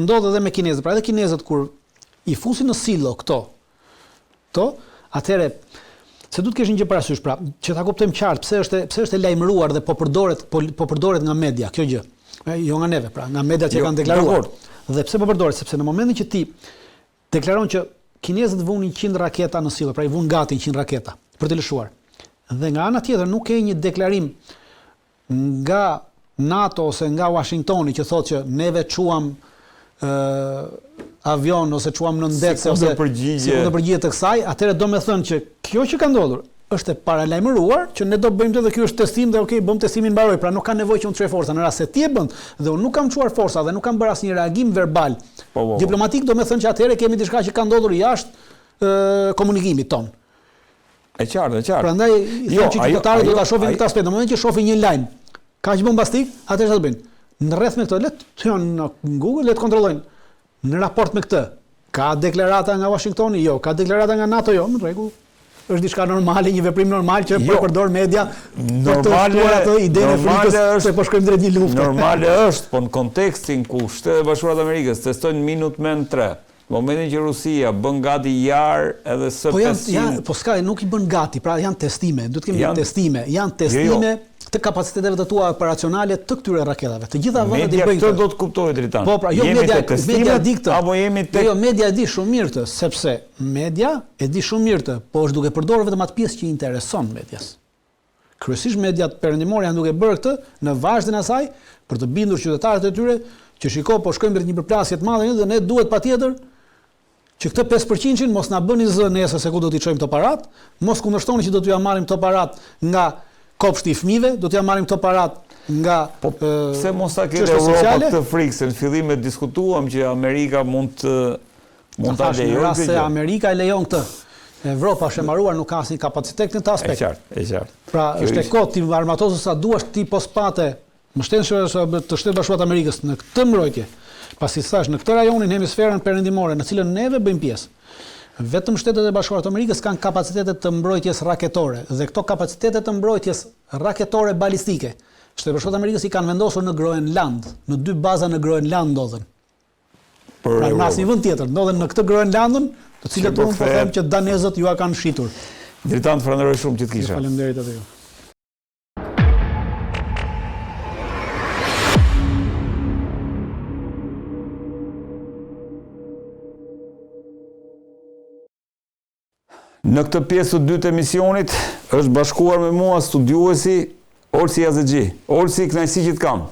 ndodh edhe me kinezët. Pra edhe kinezët kur i fusin në silo atëherë se duhet të kesh një gjë parasysh, pra, që ta kuptojmë qartë pse është e lajmëruar dhe po përdoret nga media kjo gjë. Jo nga neve, pra, nga media që kanë deklaruar. Dhe pse po përdoret? Sepse në momentin që ti deklaron që kinezët vunin 100 raketa në silo, pra i vun gati 100 raketa për të lëshuar. Dhe nga ana tjetër nuk ke një deklarim nga NATO ose nga Washingtoni që thotë që neve çuam avion ose çuam në ndet ose përgjigje të kësaj, atëherë do të thënë që kjo që ka ndodhur është e paralajmëruar që ne do bëjmë dhe ky është testim dhe okay, bëm testimin mbaroj, pra nuk ka nevojë që unë të çoj forca në rast se ti e bën dhe unë nuk kam çuar forca dhe nuk kam bërë asnjë reagim verbal. Diplomatik do të thënë që atëherë kemi diçka që ka ndodhur jashtë komunikimit ton. E qartë. Prandaj thonë që qytetarët do ta shohin këtë aspekt. Në momentin që shohin një lajm kaq bombastik, atëherë çfarë bëjnë? Në rreth me këtë, le të hyjnë në Google, le të kontrollojnë. Në raport me këtë, ka deklarata nga Washingtoni? Jo. Ka deklarata nga NATO? Jo. Në rregull. Është diçka normale, një veprim normal që përdor media për të shtuar atë idenë e frikës se po shkojmë drejt një lufte. Normale është, po në kontekstin ku Shtetet Bashkuara të Amerikës testojnë Minuteman 3, në momentin që Rusia bën gati jar edhe S-500. Po s'ka, nuk i bën gati, pra janë testime, duhet kemi testime, janë testime të kapaciteteve të tua operacionale të këtyre raketave. Të gjitha vendet i bëjnë. Këtë do të kuptojë Dritan. Po pra, jo media di këtë. Apo jemi tek Jo, media e di shumë mirë këtë, sepse media e di shumë mirë këtë, po është duke përdorur vetëm atë pjesë që i intereson medias. Kryesisht mediat perëndimore janë duke bërë këtë në vazhdin e saj për të bindur qytetarët e tyre që shiko po shkojmë drejt një përplasje të madhe dhe ne duhet patjetër që këtë 5% mos na bëni zë nesër se ku do t'i çojmë këto parat, mos kundërshtoni që do t'ju marrim këto parat nga kopshti i fëmijëve, do t'ja marrim këto parat nga pse mos ta ketë Europa këtë frikë, se në fillim e diskutuam që Amerika mund ta lejojë. Se Amerika e lejon këtë. Evropa është e mbaruar, nuk ka asnjë kapacitet në këtë aspekt. E qartë. Pra, është e kohë ti armatosë sa duash ti pospate mbështetësh të Shtetet Bashkuara të Amerikës në këtë mbrojtje. Pasi thash në këtë rajonin hemisferën perëndimore, në cilën neve bëjmë pjesë. Vetëm Shtetet e Bashkuara të Amerikës kanë kapacitete të mbrojtjes raketore dhe këto kapacitete të mbrojtjes raketore balistike Shtetet e Bashkuara të Amerikës i kanë vendosur në Groenland, në 2 baza në Groenland ndodhen. Pra në asnjë vend tjetër, ndodhen në këtë Groenlandën, të cilët unë po them që danezët ju a kanë shitur. Dritan, falenderoj shumë që të kisha. Faleminderit atë ju. Në këtë pjesë të dytë emisionit është bashkuar me mua studiuesi Olsi Yazexhi. Olsi, kënaqësi që të kam.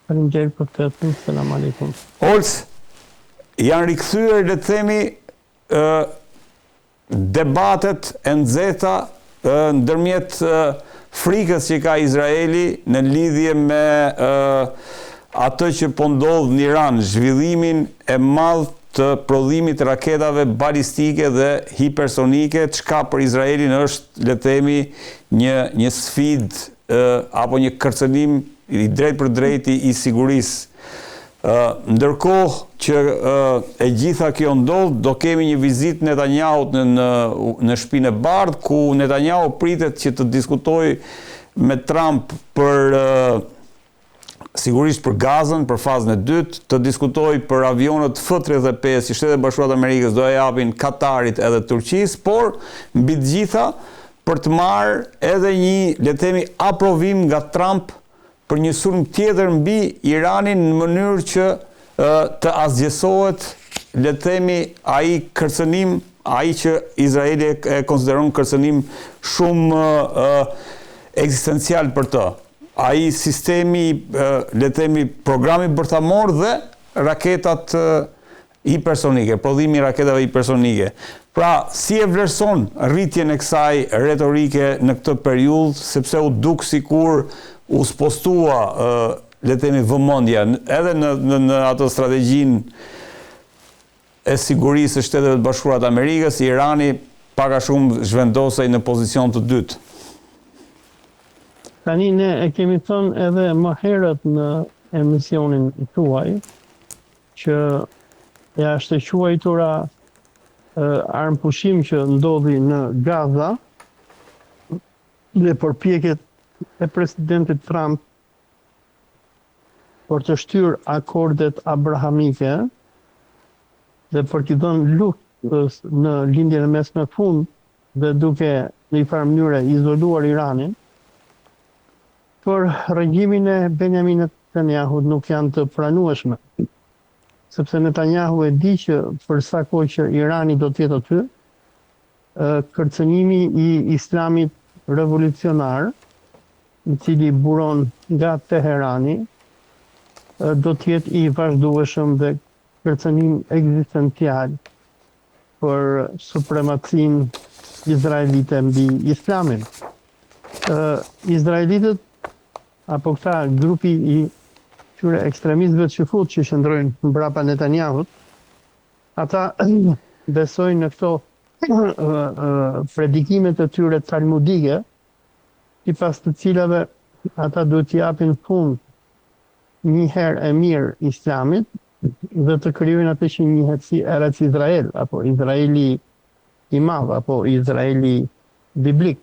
Faleminderit për ftesën. Selam aleikum. Ols, janë rikthyer le të themi debatet e nxehta ndërmjet frikës që ka Izraeli në lidhje me atë që po ndodh në Iran, zhvillimin e madh të prodhimit të raketave balistike dhe hipersonike, çka për Izraelin është, le të themi, një sfidë apo një kërcënim i drejt për drejt i sigurisë. Ndërkohë që e gjitha kjo ndodh, do kemi një vizitë Netanyahut në Shtëpinë e Bardhë, ku Netanyahu pritet që të diskutojë me Trump për sigurisht për Gazën, për fazën e dytë, të diskutoj për avionët F-35 që Shtetet Bashkuara të Amerikës do e japin Katarit edhe Turqisë, por mbi të gjitha për të marrë edhe një, le të themi, aprovim nga Trump për një sulm tjetër mbi Iranin në mënyrë që të asgjësohet, le të themi, ai kërcënim, ai që Izraeli e konsideron kërcënim shumë ekzistencial për të. ai sistemi, le të themi, programi bërthamor dhe raketat hipersonike, prodhimi i raketave hipersonike. Pra, si e vlerëson rritjen e kësaj retorike në këtë periudhë, sepse u duk sikur u spostua, le të themi, vëmendja edhe në atë strategjinë e sigurisë së Shteteve të Bashkuara të Amerikës, Irani pak a shumë zhvendosej në pozicion të dytë. Tani ne e kemi thënë edhe më herët në emisionin tuaj që jashtë e quajtura armë pushim që ndodhi në Gaza dhe përpjekjet e presidentit Trump për të shtyr akordet abrahamike dhe për t'i dhënë luftës në lindjen e mesme fund dhe duke në një farë mënyre izoluar Iranin, për regjimin e Benjamin Netanyahut nuk janë të pranueshme. Sepse Netanyahu e di që për sa kohë që Irani do të jetë aty, kërcënimi i Islamit revolucionar, i cili buron nga Teherani, do të jetë i vazhdueshëm dhe kërcënim ekzistencial për supremacin izraelite mbi Islamin. Izraelitët apo këta grupi i këtyre ekstremistëve të shifut që shëndrojnë mbrapa Netanyahut, ata besojnë në këto predikimet e tyre talmudike, i pas të cilave ata duhet t'i japin fund një herë e mirë Islamit dhe të krijojnë atë që njihet si Eretz Izrael, apo Izraeli i madh, apo Izraeli biblik.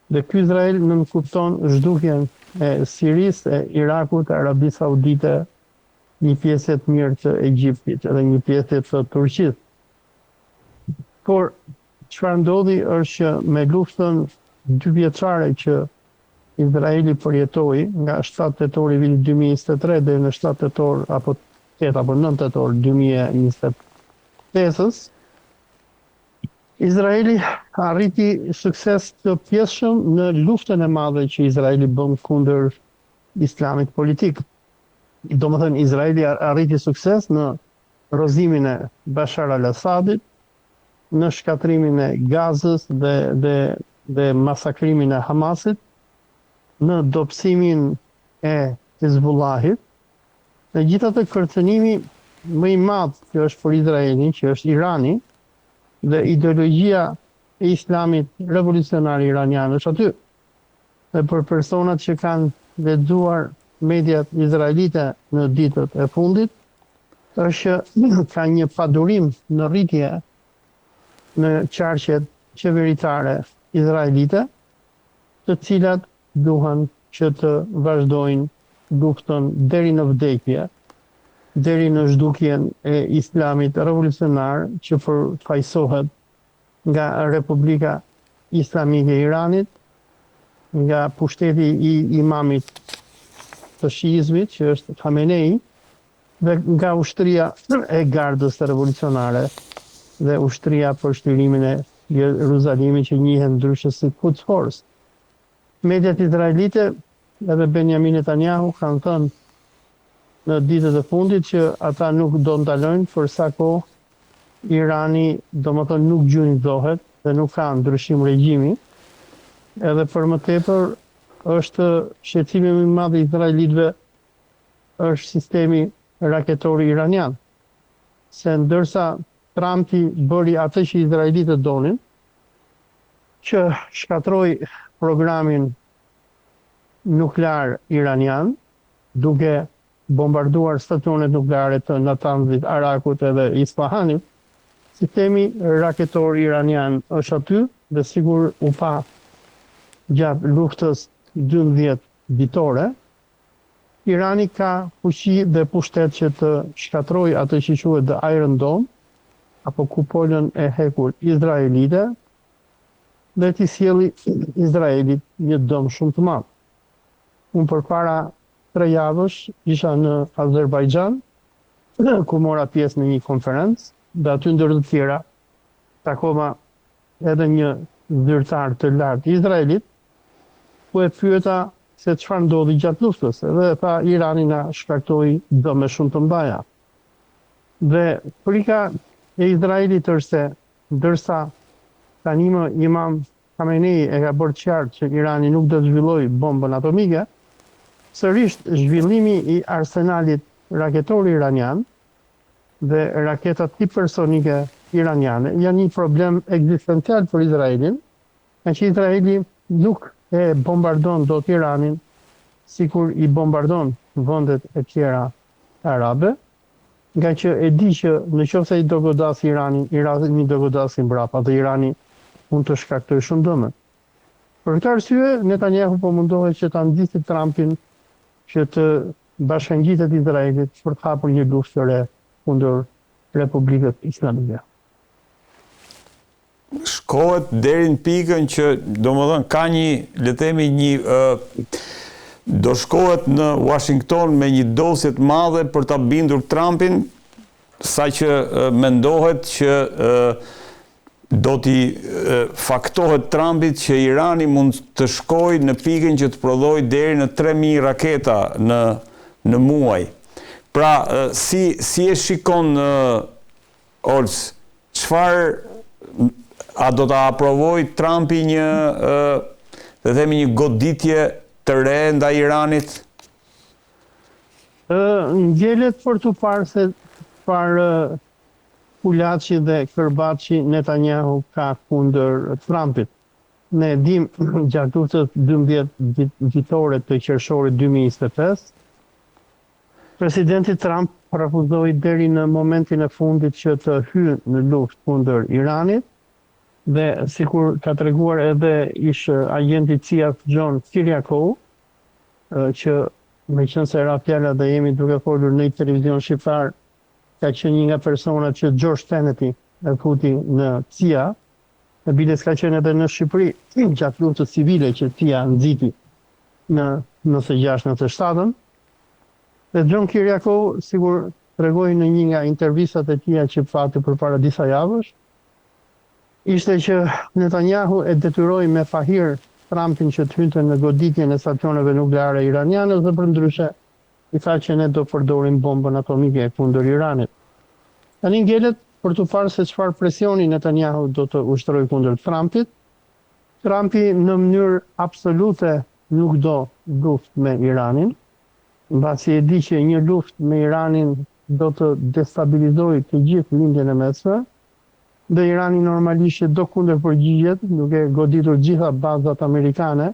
Dhe ky Izrael nënkupton zhdukjen e Sirisë, e Irakut, e Arabisë Saudite, një pjesë të mirë të Egjiptit edhe një pjesë të Turqisë. Por çfarë ndodhi është që me luftën 2 vjeçare që Izraeli përjetoi nga 7 tetor i vitit 2023 deri në 7 tetor apo 8 apo 9 tetor 2025-s, Izraeli arriti sukses të pjesshëm në luftën e madhe që Izraeli bën kundër Islamit politik. Domethënë Izraeli arriti sukses në rrozimin e Bashar al-Assadit, në shkatrimin e Gazës dhe masakrimin e Hamasit, në dobësimin e Hizbullahit. Në gjithë atë kërcënimi më i madh që është për Izraelin, që është Irani, dhe ideologjia e Islamit revolucionar iranian është aty. Dhe për personat që kanë lexuar mediat izraelite në ditët e fundit, është që ka një padurim në rritje në qarqet qeveritare izraelite, të cilat duhen që të vazhdojnë luftën deri në vdekje, deri në zhdukjen e Islamit revolucionar që përfaqësohet nga Republika Islamike e Iranit, nga pushteti i imamit të shiizmit, që është Khamenei, dhe nga ushtria e gardës revolucionare dhe ushtria për shtyrimin e Jeruzalemit që njihet ndryshe si Quds Force. Mediat izraelite edhe Benjamin Netanyahu kanë thënë në ditët e fundit që ata nuk do ndalojnë për sa kohë Irani domethënë nuk gjunizohet dhe nuk ka ndryshim regjimi. Edhe për më tepër është shqetësimi më i madh i izraelitëve është sistemi raketor iranian. Se ndërsa Trumpi bëri atë që izraelitët donin, që shkatroi programin nuklear iranian, duke bombarduar stacionet nukleare të Natanzit, Arakut edhe Isfahanit, sistemi raketor iranian është aty dhe sigur u pa gjatë luftës 12 vitore. Irani ka fuqi dhe pushtet që të shkatrojë atë që quhet the Iron Dome, apo kupolën e hekur izraelite, dhe t'i sjelli Izraelit një dëm shumë të madh. Unë përpara 3 javësh isha në Azerbajxhan, ku mora pjesë në një konferencë, dhe aty ndër të tjera takova edhe një zyrtar të lartë i Izraelit, ku e pyeta se çfarë ndodhi gjatë luftës, edhe tha Irani na shkaktoi dëme shumë të mëdha. Dhe frika e Izraelit është se ndërsa tani më Imam Khamenei e ka bërë qartë që Irani nuk do të zhvillojë bombën atomike, sërish zhvillimi i arsenalit raketor iranian dhe raketat hipersonike iraniane janë një problem ekzistencial për Izraelin, nga që Izraeli nuk e bombardon dot Iranin sikur i bombardon vendet e tjera arabe, nga që e di që në qoftë se i do godas Iranin, Irani do godasin mbrapa dhe Irani mund të shkaktojë shumë dëme. Për këtë arsye, Netanyahu po mundohet që ta nxjisë Trumpin që të bashkangjitet Izraelit për të hapur një luftë të re kundër Republikës Islamike. Shkohet deri në pikën që domethënë ka një, le të themi do shkohet në Washington me një dosje të madhe për ta bindur Trumpin, saqë mendohet që do t'i faktohet Trumpit që Irani mund të shkojë në pikën që të prodhojë deri në 3000 raketa në muaj. Pra, si e shikon Olc, a do ta aprovoj Trumpi një një goditje të re ndaj Iranit? Ngjelet për të parë se Kulaçi dhe Kërbaçi Netanyahu ka kundër Trumpit. Ne dim gjatë luftës 12 vitore të qershorit 2025, presidenti Trump refuzoi deri në momentin e fundit që të hyjë në luftë kundër Iranit, dhe sikur ka treguar edhe ish agenti CIA John Kiriakou, që meqense era fjala dhe jemi duke folur në televizion shqiptar, ka qenë një nga personat që George Tenet e futi në CIA, e biles ka qenë edhe në Shqipëri gjatë luftës civile që CIA nxiti në 96-97. Dhe John Kiriakou sigur tregoi në një nga intervistat e tija që fati përpara disa javësh, ishte që Netanyahu e detyroi me fahir Trumpin që të hynte në goditjen e stacioneve nukleare iraniane dhe përndryshe i tha që ne do përdorim bombën atomike kundër Iranit. Tani ngjelet për të parë se çfarë presioni Netanyahu do të ushtrojë kundër Trumpit. Trumpi në mënyrë absolute nuk do luftë me Iranin, mbasi e di që një luftë me Iranin do të destabilizojë të gjithë lindjen e mesme, dhe Irani normalisht do kundërpërgjigjet, duke goditur gjitha bazat amerikane,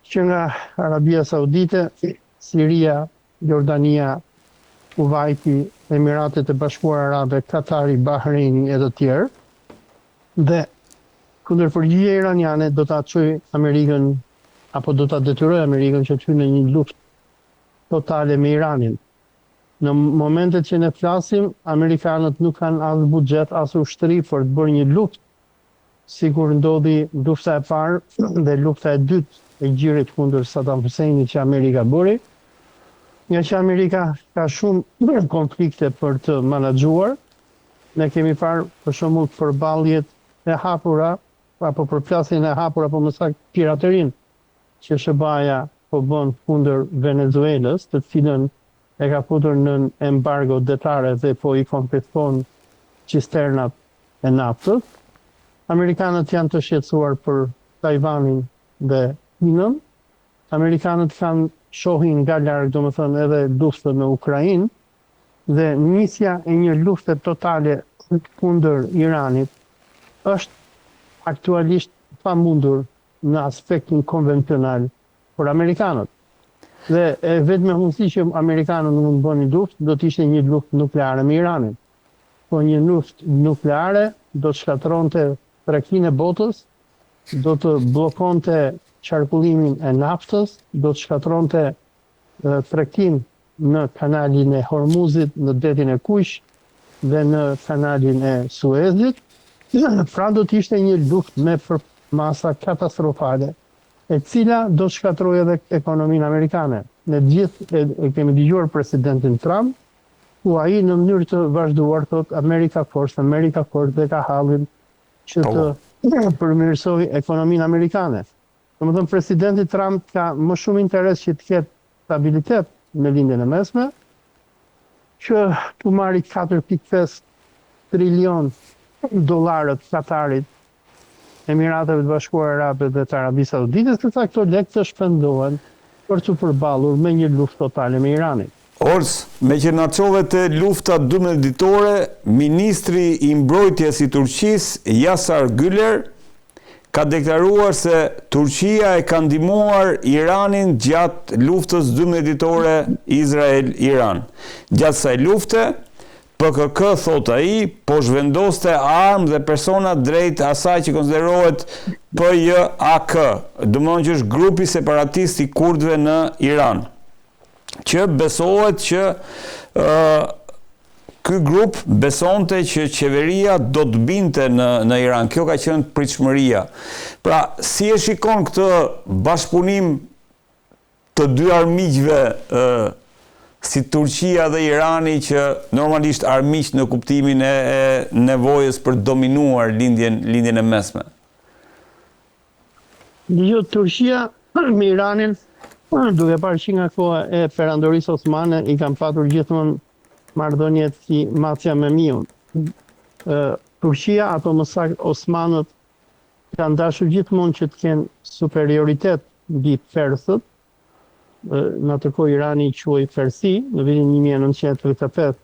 që nga Arabia Saudite, Siria, Jordania, Kuwaiti, Emiratet e Bashkuara Arabe, Katari, Bahreini e të tjerë. Dhe kundërpërgjigja iraniane do ta çojë Amerikën apo do ta detyrojë Amerikën që të hyjë në një luftë totale me Iranin. Në momentet që ne flasim, amerikanët nuk kanë as buxhet, as ushtri për të bërë një luftë, sikur ndodhi lufta e parë dhe lufta e dytë e gjirit kundër Saddam Husseinit që Amerika bëri, nga që Amerika ka shumë konflikte për të menaxhuar. Ne kemi parë për shembull përballjet e hapura apo përplasjen e hapur apo më saktë piraterinë që SBA-ja po bën kundër Venezuelës, të cilën e ka futur në embargo detare dhe po i konfiskon cisternat e naftës. Amerikanët janë të shqetësuar për Tajvanin dhe Kinën. Amerikanët shohin nga larg, domethënë edhe luftën në Ukrainë, dhe nisja e një lufte totale kundër Iranit është aktualisht pamundur në aspektin konvencional për amerikanët. Dhe vetëm mundësi që amerikanët mund të bënin luftë, do të ishte një luftë nukleare me Iranin. Po një luftë nukleare do të shkatronte tregtinë e botës, do të bllokonte qarkullimin e naftës, do të shkatronte tregtinë në kanalin e Hormuzit, në detin e Kuq dhe në kanalin e Suezit. Pra do të ishte një luftë me masa katastrofale, e cila do të shkatërrojë edhe ekonominë amerikane. Ne gjithë e kemi dëgjuar presidentin Trump, ku ai në mënyrë të vazhduar thot America First dhe ka hallin që të përmirësoj ekonominë amerikane. Domethënë presidenti Trump ka më shumë interes që të ketë stabilitet në lindjen e mesme, që të marri 4.5 trilion dollarët Katarit, Emirateve të Bashkuara Arabe dhe të Arabisë Saudite, sepse këto lekë të shpendohen për të përballur me një luftë totale me Iranin. Ors, me që na çove të lufta 12 ditore, ministri i mbrojtjes i Turqisë, Yasar Güler, ka deklaruar se Turqia e ka ndihmuar Iranin gjatë luftës 12 ditore Izrael-Iran. Gjatë kësaj lufte, PKK, thot ai, po zhvendoste armë dhe persona drejt asaj që konsiderohet PJAK, domethënë që është grupi separatist i kurdëve në Iran, që besohet që ky grup besonte që qeveria do të binte në Iran. Kjo ka qenë pritshmëria. Pra, si e shikon këtë bashkëpunim të dy armiqve, si Turqia dhe Irani, që normalisht armiq në kuptimin e nevojës për dominuar lindjen e mesme? Jo, Turqia me Iranin, duke parë që nga koha e perandorisë osmane, i kanë patur gjithmonë marrëdhëniet si macja me miun. Turqia, apo më saktë Osmanët, kanë dashur gjithmonë që të kenë superioritet mbi persët. Në atë kohë Irani i quaj Persi, në vitin 1935,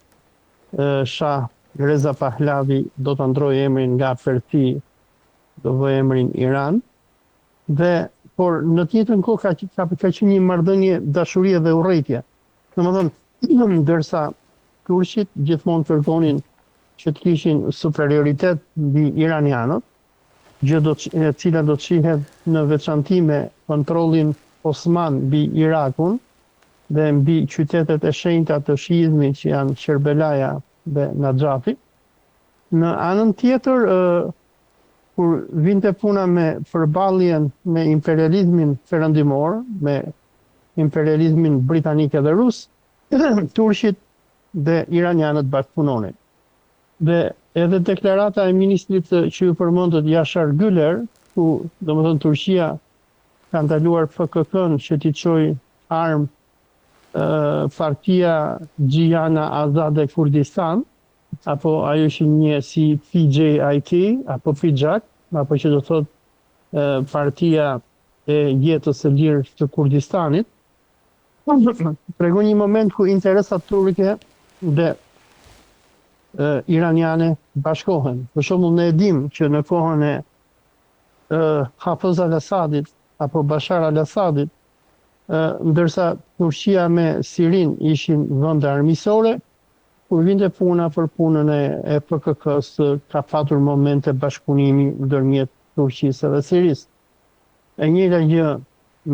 Shah Reza Pahlavi do të ndrojë emrin nga Persi, do vë emrin Iran, por në të njëjtën kohë ka qenë një marrëdhënie dashurie dhe urrëtie. Domethënë, ndërsa turqit gjithmonë kërkonin që të kishin superioritet mbi iranianët, gjë e cila do të shihet në veçanti me kontrollin Osman mbi Irakun dhe mbi qytetet e shenjta të shiizmit që janë Sherbelaja dhe Naxhafi. Në anën tjetër, kur vinte puna me përballjen me imperializmin perëndimor, me imperializmin britanik dhe rus, turqit dhe iranianët bashkëpunonin. Dhe edhe deklarata e ministrit që ju përmendët, Yasar Güler, ku domethënë Turqia ka ndaluar PKK-n që t'i çojë armë partia Gjijana Azade Kurdistan, apo ajo që njihet si PJIK, apo PJAK, apo që do thotë partia e jetës së lirë të Kurdistanit, tregon një moment ku interesat turke dhe iraniane bashkohen. Për shembull, ne e dimë që në kohën e Hafez al-Asadit apo Bashar al-Asadit, ndërsa Turqia me Sirin ishin vende armiqësore, kur vinte puna për punën e PKK-s, ka patur momente bashkëpunimi ndërmjet Turqisë dhe Sirisë. E njëjta gjë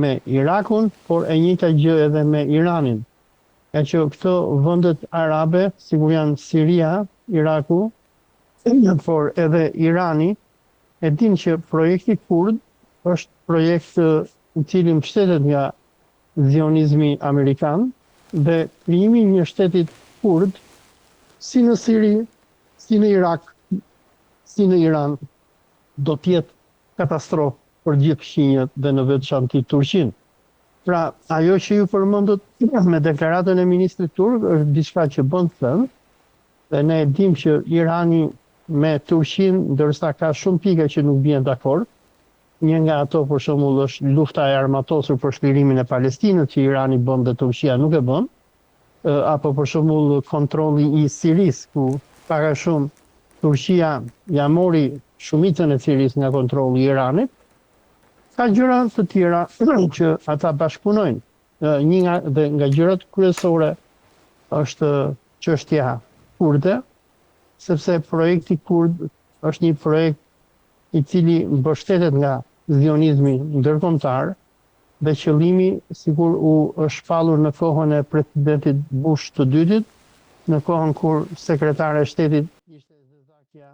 me Irakun, por e njëjta gjë edhe me Iranin. Ka që këto vendet arabe, sigur janë Siria, Iraku, por edhe Irani, e din që projekti kurd është projekt i cili mbështetet nga zionizmi amerikan dhe krijimi një shtetit kurd si në Siri, si në Irak, si në Iran do të jetë katastrofë për gjithë fqinjët dhe në veçanti Turqinë. Pra, ajo që ju përmendët me deklaratën e ministrit turk është diçka që bën të thënë, dhe ne e dimë që Irani me Turqinë, ndërsa ka shumë pika që nuk bien dakord. Një nga ato, për shembull, është lufta e armatosur për shlirimin e Palestinës që Irani bën dhe Turqia nuk e bën, apo për shembull kontrolli i Sirisë, ku pak a shumë Turqia ja mori shumicën e Sirisë nga kontrolli i Iranit. Ka gjëra të tjera që ata bashkëpunojnë. Një nga gjërat kryesore është çështja kurde, sepse projekti kurd është një projekt i cili mbështetet nga zionizmi ndërkombëtar dhe qëllimi sikur u është shpallur në kohën e presidentit Bush të dytit, në kohën kur sekretare e shtetit ishte Zezakja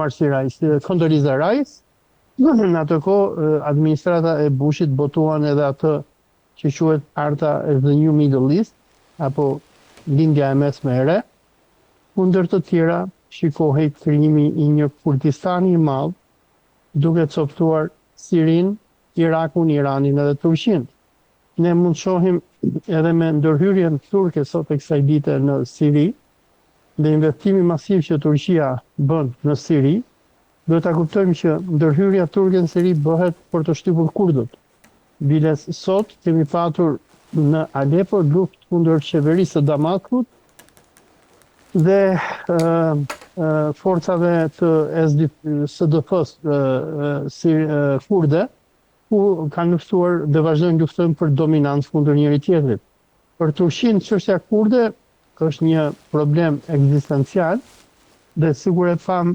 Marci Rice, Condoleezza Rice. Në atë kohë administrata e Bushit botuan edhe atë që quhet Arta e the New Middle East, apo lindja e mesme e re, kundër të tjera shikohej krijimi i një Kurdistani i madh, duke coptuar Sirin, Irakun, Iranin edhe Turqinë. Ne mund shohim edhe me ndërhyrjen turke sot e kësaj dite në Siri, dhe investimi masiv që Turqia bën në Siri, duhet ta kuptojmë që ndërhyrja turke në Siri bëhet për të shtypur kurdët. Biles sot kemi patur në Aleppo luftë kundër qeverisë së Damaskut dhe forcave të SDF-s kurde, ku kanë luftuar dhe vazhdojnë luftojnë për dominancë kundër njëri tjetrit. Për Turqinë, çështja kurde është një problem ekzistencial dhe sigur e fam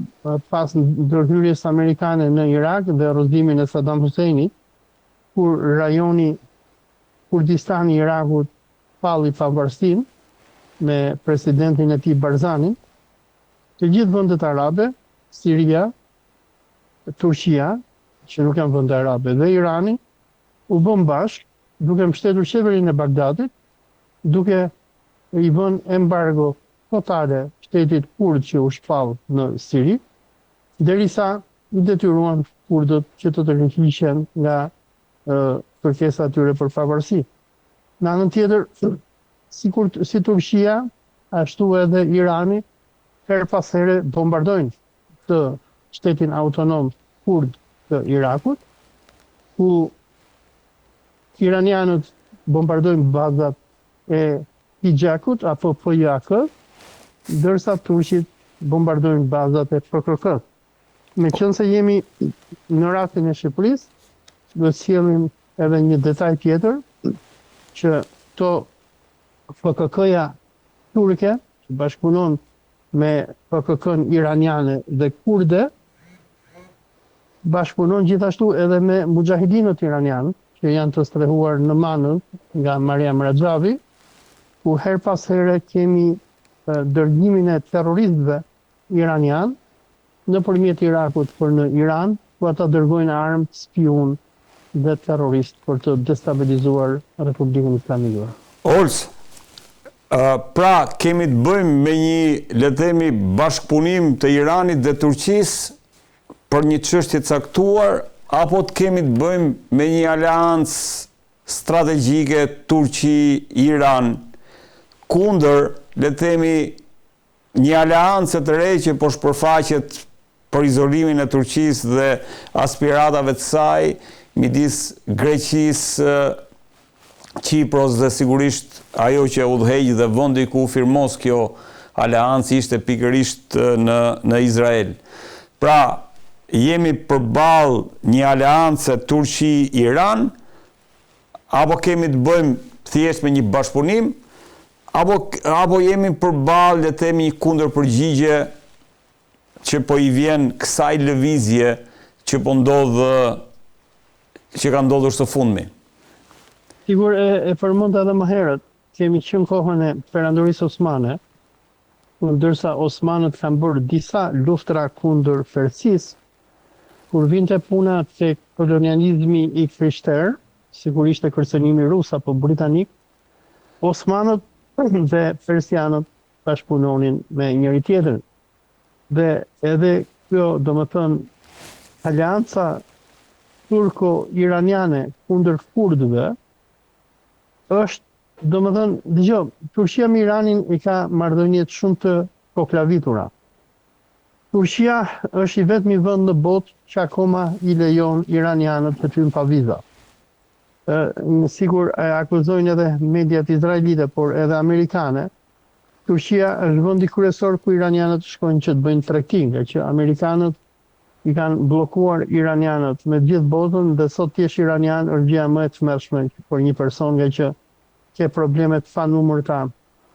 pas ndërhyrjes amerikane në Irak dhe rrëzimin e Saddam Huseinit, kur rajoni Kurdistani i Irakut palli pavarësinë me presidentin e tij Barzanin, të gjithë vendet arabe, Siria, Turqia, që nuk janë vende arabe, dhe Irani, u bën bashkë, duke mbështetur qeverinë e Bagdadit, duke i vënë embargo totale shtetit kurd që u shpall në Siri, derisa i detyruan kurdët që të tërheqishen nga kërkesa e tyre për pavarësi. Në anën tjetër, si Turqia, ashtu edhe Irani, her pas here bombardojnë të shtetin autonom kurd të Irakut, ku iranianët bombardojnë bazat e Hijakut apo PJK, ndërsa turqit bombardojnë bazat e PKK. Meqense jemi në rastin e Shqipërisë, do të sjellim edhe një detaj tjetër, që PKK-ja turke, që bashkëpunon me PKK-n iraniane dhe kurde, bashkëpunon gjithashtu edhe me mujahidinët iranianë, që janë të strehuar në Manën nga Mariam Rajavi, ku her pas here kemi dërgimin e terroristëve iranian nëpërmjet Irakut për në Iran, ku ata dërgojnë armë, spiun dhe terroristë për të destabilizuar Republikën Islamike. Olc, pra kemi të bëjmë me një, le të themi, bashkëpunim të Iranit dhe Turqisë për një çështje caktuar, apo të kemi të bëjmë me një aleancë strategjike Turqi-Iran kundër, le të themi, një aleancë të re që po shpërfaqet për izolimin e Turqisë dhe aspiratave të saj midis Greqisë, Kipros dhe sigurisht ajo që udhëheq dhe vendi ku firmos kjo aleancë ishte pikërisht në Izrael. Pra, jemi përballë një aleancë Turqi-Iran, apo kemi të bëjmë thjesht me një bashkëpunim, apo jemi përballë, le të themi, një kundërpërgjigje që po i vjen kësaj lëvizje që po ndodh, që ka ndodhur së fundmi. Sigur e përmend edhe më herët, kemi qenë kohën e perandorisë osmane, ndërsa osmanët kanë bërë disa luftra kundër Persisë, kur vinte puna tek kolonializmi i krishterë, sigurisht e kërcënimi rus apo britanik, osmanët dhe persianët bashkëpunonin me njëri tjetrin. Dhe edhe kjo, domethënë, aleanca turko-iraniane kundër kurdëve është, domethënë, dëgjoj, Turqia me Iranin i ka marrëdhënie shumë të koklavitura. Turqia është i vetmi vend në botë që akoma i lejon iranianët të hyjnë pa viza. Sigur e akuzojnë edhe mediat izraelite, por edhe amerikane. Turqia është vendi kryesor ku iranianët shkojnë që të bëjnë tregti, nga që amerikanët i kanë bllokuar iranianët me gjithë botën dhe sot të jesh iranian është gjëja më e tmerrshme për një person, nga që ke probleme të panumërta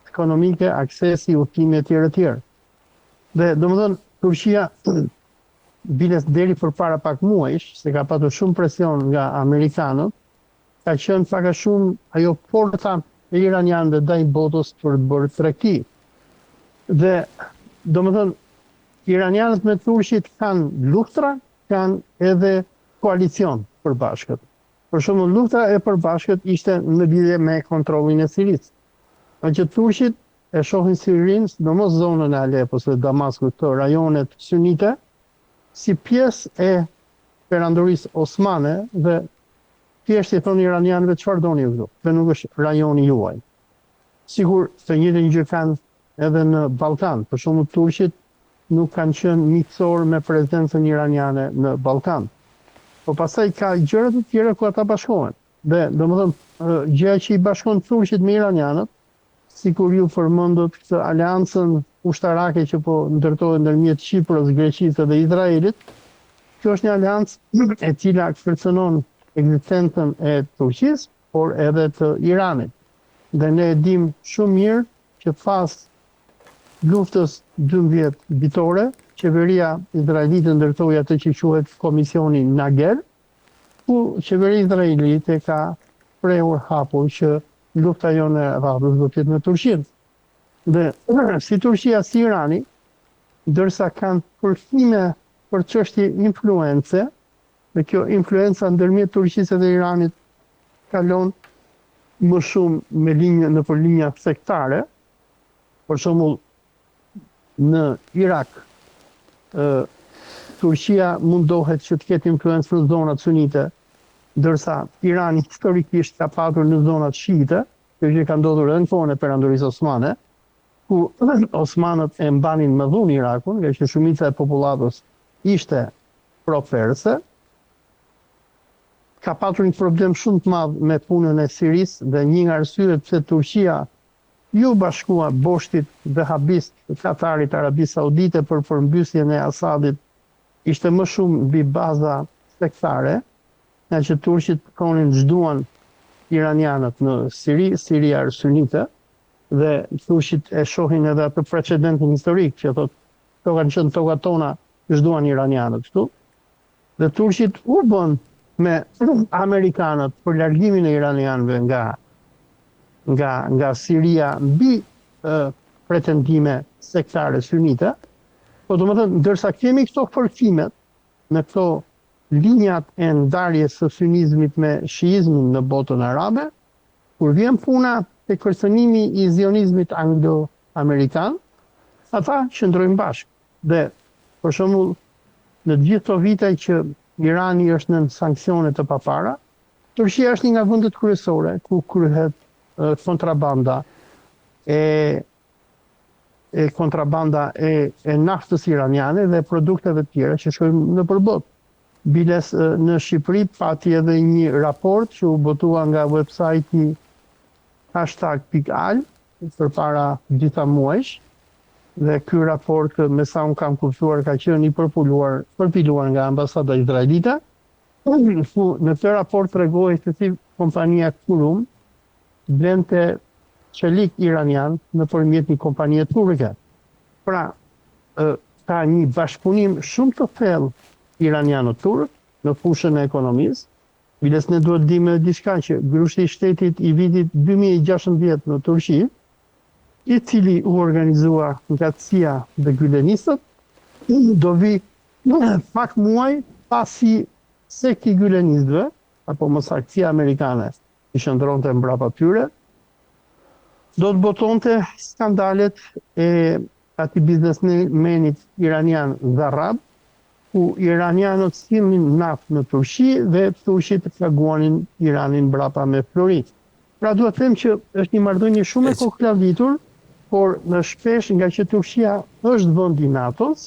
ekonomike, aksesi, udhëtimi etj. Etj. Dhe domethënë Turqia biles deri përpara pak muajsh, se ka patur shumë presion nga amerikanët, ka qenë pak a shumë ajo porta e iranianëve ndaj botës për të bërë tregti. Dhe domethënë iranianët me turqit kanë luftra, kanë edhe koalicion përbashkët. Për shembull, luftra e përbashkët ishte në lidhje me kontrollin e Sirisë. Që turqit e shohin Sirinë, sidomos zonën e Alepos dhe Damaskut, këto rajonet sunite, si pjesë e perandorisë osmane dhe thjesht i thonë iranianëve çfarë doni ju këtu, dhe nuk është rajoni juaj. Sigur të njëjtën gjë kanë edhe në Ballkan, për shembull turqit nuk kanë qenë miqësor me prezencën iraniane në Ballkan. Po pastaj ka gjëra të tjera ku ata bashkohen. Dhe domethënë gjëja që i bashkon turqit me iranianët, sikur ju përmendët këtë aleancën ushtarake që po ndërtohet ndërmjet Shqipëris, Greqisë dhe Izraelit, kjo është një aleancë e cila kërcënon ekzistencën e Turqisë, por edhe të Iranit. Dhe ne e dim shumë mirë që pas luftës 12 vitore, qeveria izraelite ndërtoi atë që quhet Komisioni Nager, ku qeveria izraelite ka prehur hapur që lufta jonë e radhës do të jetë në Turqinë. Dhe si Turqia si Irani, ndërsa kanë përkthime për çështje influence, dhe kjo influenca ndërmjet Turqisë dhe Iranit kalon më shumë me në për linja sektare. Për shembull, në Irak, Turqia mundohet që të ketë influencë në zonat sunite, ndërsa Irani historikisht ka patur në zonat shiite, që ka ndodhur edhe në kohën e perandorisë osmane, ku osmanët e mbanin më dhunë Irakun, nga që shumica e popullatës ishte pro-perse. Ka patur një problem shumë të madh me punën e Sirisë dhe një nga arsyet pse Turqia ju bashkua boshtit vehabist të Katarit, Arabisë Saudite për përmbysjen e Asadit ishte më shumë mbi baza sektare, nga që turqit konin çduan iranianët në Siri, Siria sunite, dhe turqit e shohin edhe atë precedentin historik që thotë këto kanë qenë tokat tona, çduan iranianët këtu. Dhe turqit u bën me amerikanët për largimin e iranianëve nga Siria mbi pretendime sektare sunite. Po domethënë, ndërsa kemi këto përkthimet në këto linjat e ndarjes së sunizmit me shiizmin në botën arabe, kur vjen puna te kërcënimi i zionizmit anglo-amerikan, ata qëndrojnë bashkë. Dhe për shembull, në gjithë këto vite që Irani është në sanksione të papara, Turqia është një nga vendet kryesore ku kryhet kontrabanda e naftës iraniane dhe produkteve tjera që shkojnë në përbot. Biles në Shqipëri pati edhe një raport që u botua nga website-i #.al përpara disa muajsh, dhe ky raport, me sa unë kam kuptuar, ka qenë i përpiluar nga ambasada izraelite. Në këtë raport tregohet se si kompania Kurum blente çelik iranian nëpërmjet një kompanie turke. Pra, ka një bashkëpunim shumë të thellë iraniano-turk në fushën e ekonomisë. Biles ne duhet dimë diçka që grushti i shtetit i vitit 2016 në Turqi, i cili u organizua nga CIA dhe gylenistët, do vi pak muaj pasi sekti gylenistëve, apo më saktë CIA amerikane, i shndronte mbrapa tyre, do të botonte skandalet e atij biznesmenit iranian Zarrab, ku iranianët sillnin naftë në Turqi dhe turqit plaguanin Iranin mbrapa me flori. Pra duhet të them që është një marrëdhënie shumë e kokëllavitur, por në shpesh nga që Turqia është vend i NATO-s,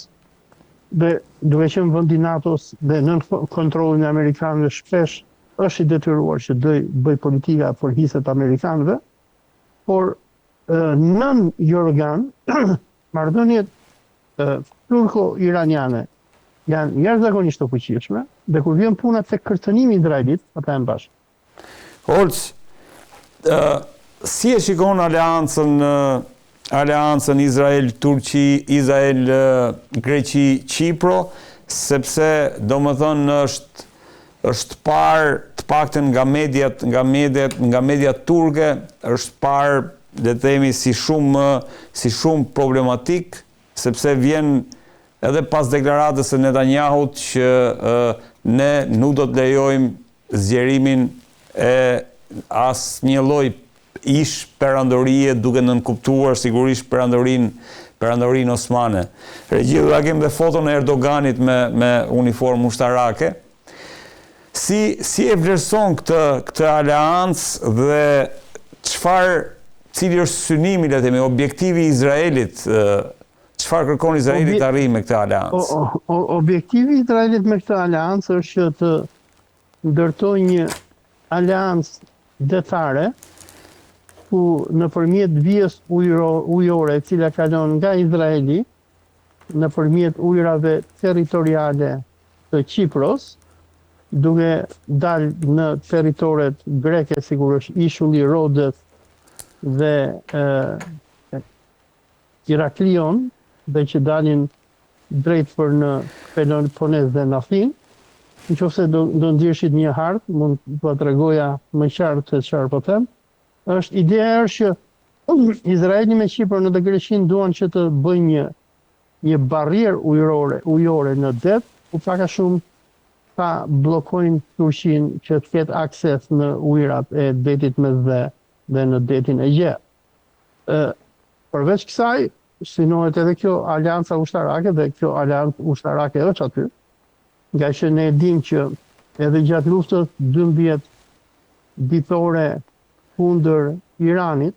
dhe duke qenë vend i NATO-s dhe nën kontrollin e amerikanëve, shpesh është i detyruar që bëj politika për hiset amerikanëve, por nën Jorgan, marrëdhëniet turko-iraniane janë jashtëzakonisht të fuqishme, dhe kur vjen puna tek kërcënimi i Izraelit, ata janë bashkë. Holc, si e shikon aleancën Izrael-Turqi, Izrael-Greqi-Qipro, sepse domethënë është parë të paktën nga mediat turke, është parë, le të themi, si shumë problematik, sepse vjen edhe pas deklaratës së Netanyahut që ne nuk do të lejojmë zgjerimin e asnjë lloj ish perandorie duke nënkuptuar sigurisht perandorinë osmane. Regjiu, do kemi dhe foton e Erdoganit me uniformë ushtarake. Si e vlerëson këtë aleancë dhe cili është synimi, le të themi, objektivi i Izraelit, çfarë kërkon Izraeli të arrijë me këtë aleancë? Objektivi i Izraelit me këtë aleancë është që të ndërtojë një aleancë detare ku nëpërmjet vijës ujore e cila kalon nga Izraeli nëpërmjet ujrave territoriale të Kipros, duke dalë në territoret greke, sigurisht ishulli Rodës dhe Iraklion, dhe që dalin drejt për në Peloponez dhe në Athinë. Nëse do ndjeshit një hartë, mund të tregoja më qartë se çfarë po them. Ideja është që Izraeli me Kiprin dhe Greqinë duan që të bëjnë një barrierë ujore në det, ku pak a shumë ta bllokojnë Turqinë që të ketë akses në ujrat e detit Mesdhe dhe në detin Egje. Përveç kësaj, synohet edhe kjo aleanca ushtarake, dhe kjo aleancë ushtarake është aty, nga që ne dim që edhe gjatë luftës 12 ditore kundër Iranit,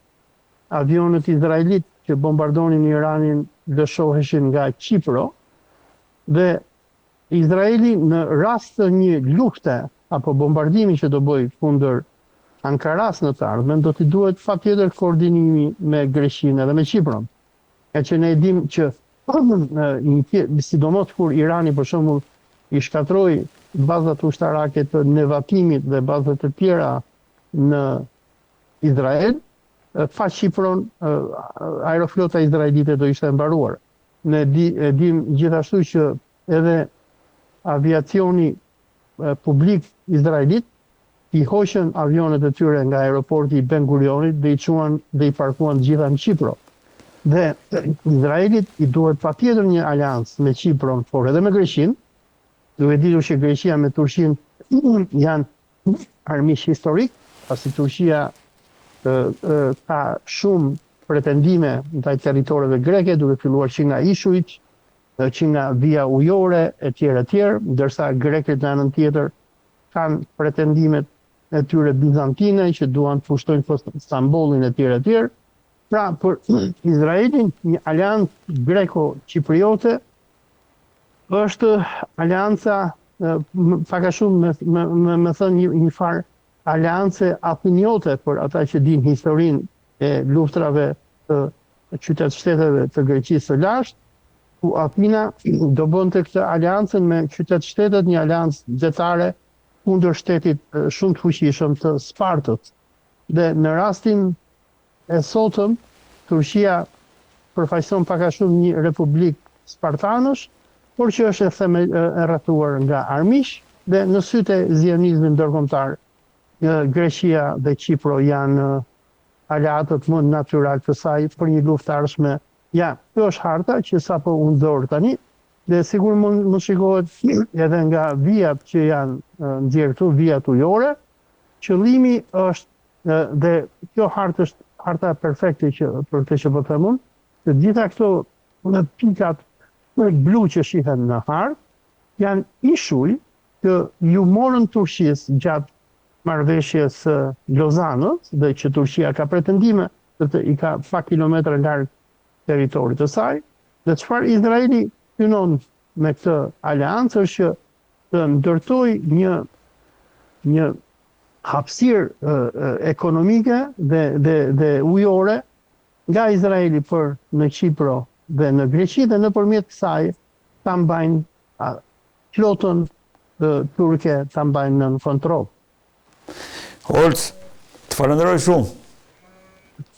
avionet izraelit që bombardonin Iranin lëshoheshin nga Kipro, dhe Izraeli në rast të një lufte apo bombardimi që do bëj kundër Ankaras në të ardhmen, do t'i duhet patjetër koordinimi me Greqinë edhe me Kipron. E që ne dim që sidomos kur Irani për shembull i shkatroi bazat ushtarake të Nevatimit dhe bazat të tjera në Izrael, pa Kipron aeroflota izraelite do ishte mbaruar. Ne dim gjithashtu që edhe aviacioni publik izraelit i hoqën avionet e tyre nga aeroporti i Ben Gurionit dhe i çuan dhe i parkuan gjitha në Kipro. Dhe Izraelit i duhet patjetër një aleancë me Kipron, por edhe me Greqinë, duke ditur që Greqia me Turqinë janë armiq historik, pasi Turqia ka shumë pretendime ndaj territoreve greke, duke filluar që nga ishujt, që nga vija ujore, e tjerë, ndërsa grekët në anën tjetër kanë pretendimet e tyre bizantine që duan të pushtojnë Stambollin e tjerë. Pra, për Izraelin, një aleancë greko-kipriote është aleanca, pak a shumë me thënë një farë aleance athiniote për ata që din historinë e luftrave të qytet-shteteve të Greqisë së lashtë, ku Athina do bënte këtë aleancën me qytet-shtetet, një aleancë detare kundër shtetit shumë të fuqishëm të Spartës. Dhe në rastin e sotëm, Turqia përfaqëson pak a shumë një republik spartanësh, por që është e rrethuar nga armiq, dhe në sytë e zionizmit ndërkombëtar, Greqia dhe Kipro janë aleatët më natyral të saj për një luftë ardhshme. Ja, kjo është harta që sapo u ndor tani, dhe sigur mund shikohet edhe nga vijat që janë nxjerrë këtu, vijat ujore. Qëllimi është, dhe kjo hartë është harta perfekte për këtë që po them unë, që gjitha këto pikat blu që shihen në hartë janë ishuj që ju morën Turqisë gjatë marrëveshjes Lozanës, dhe që Turqia ka pretendime se i ka pak kilometra larg territorit të saj, dhe çfarë Izraeli synon me këtë aleancë është që të ndërtojë një hapësirë ekonomike dhe ujore nga Izraeli për në Kipro dhe në Greqi, dhe nëpërmjet kësaj ta mbajnë flotën turke, ta mbajnë nën kontroll. Olc, të falenderoj shumë.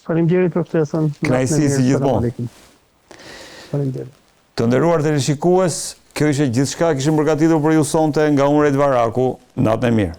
Faleminderit për ftesën. Kënaqësi si gjithmonë. Faleminderit. Të nderuar teleshikues, kjo ishte gjithçka kishim përgatitur për ju sonte nga unë Red Varaku. Natën e mirë.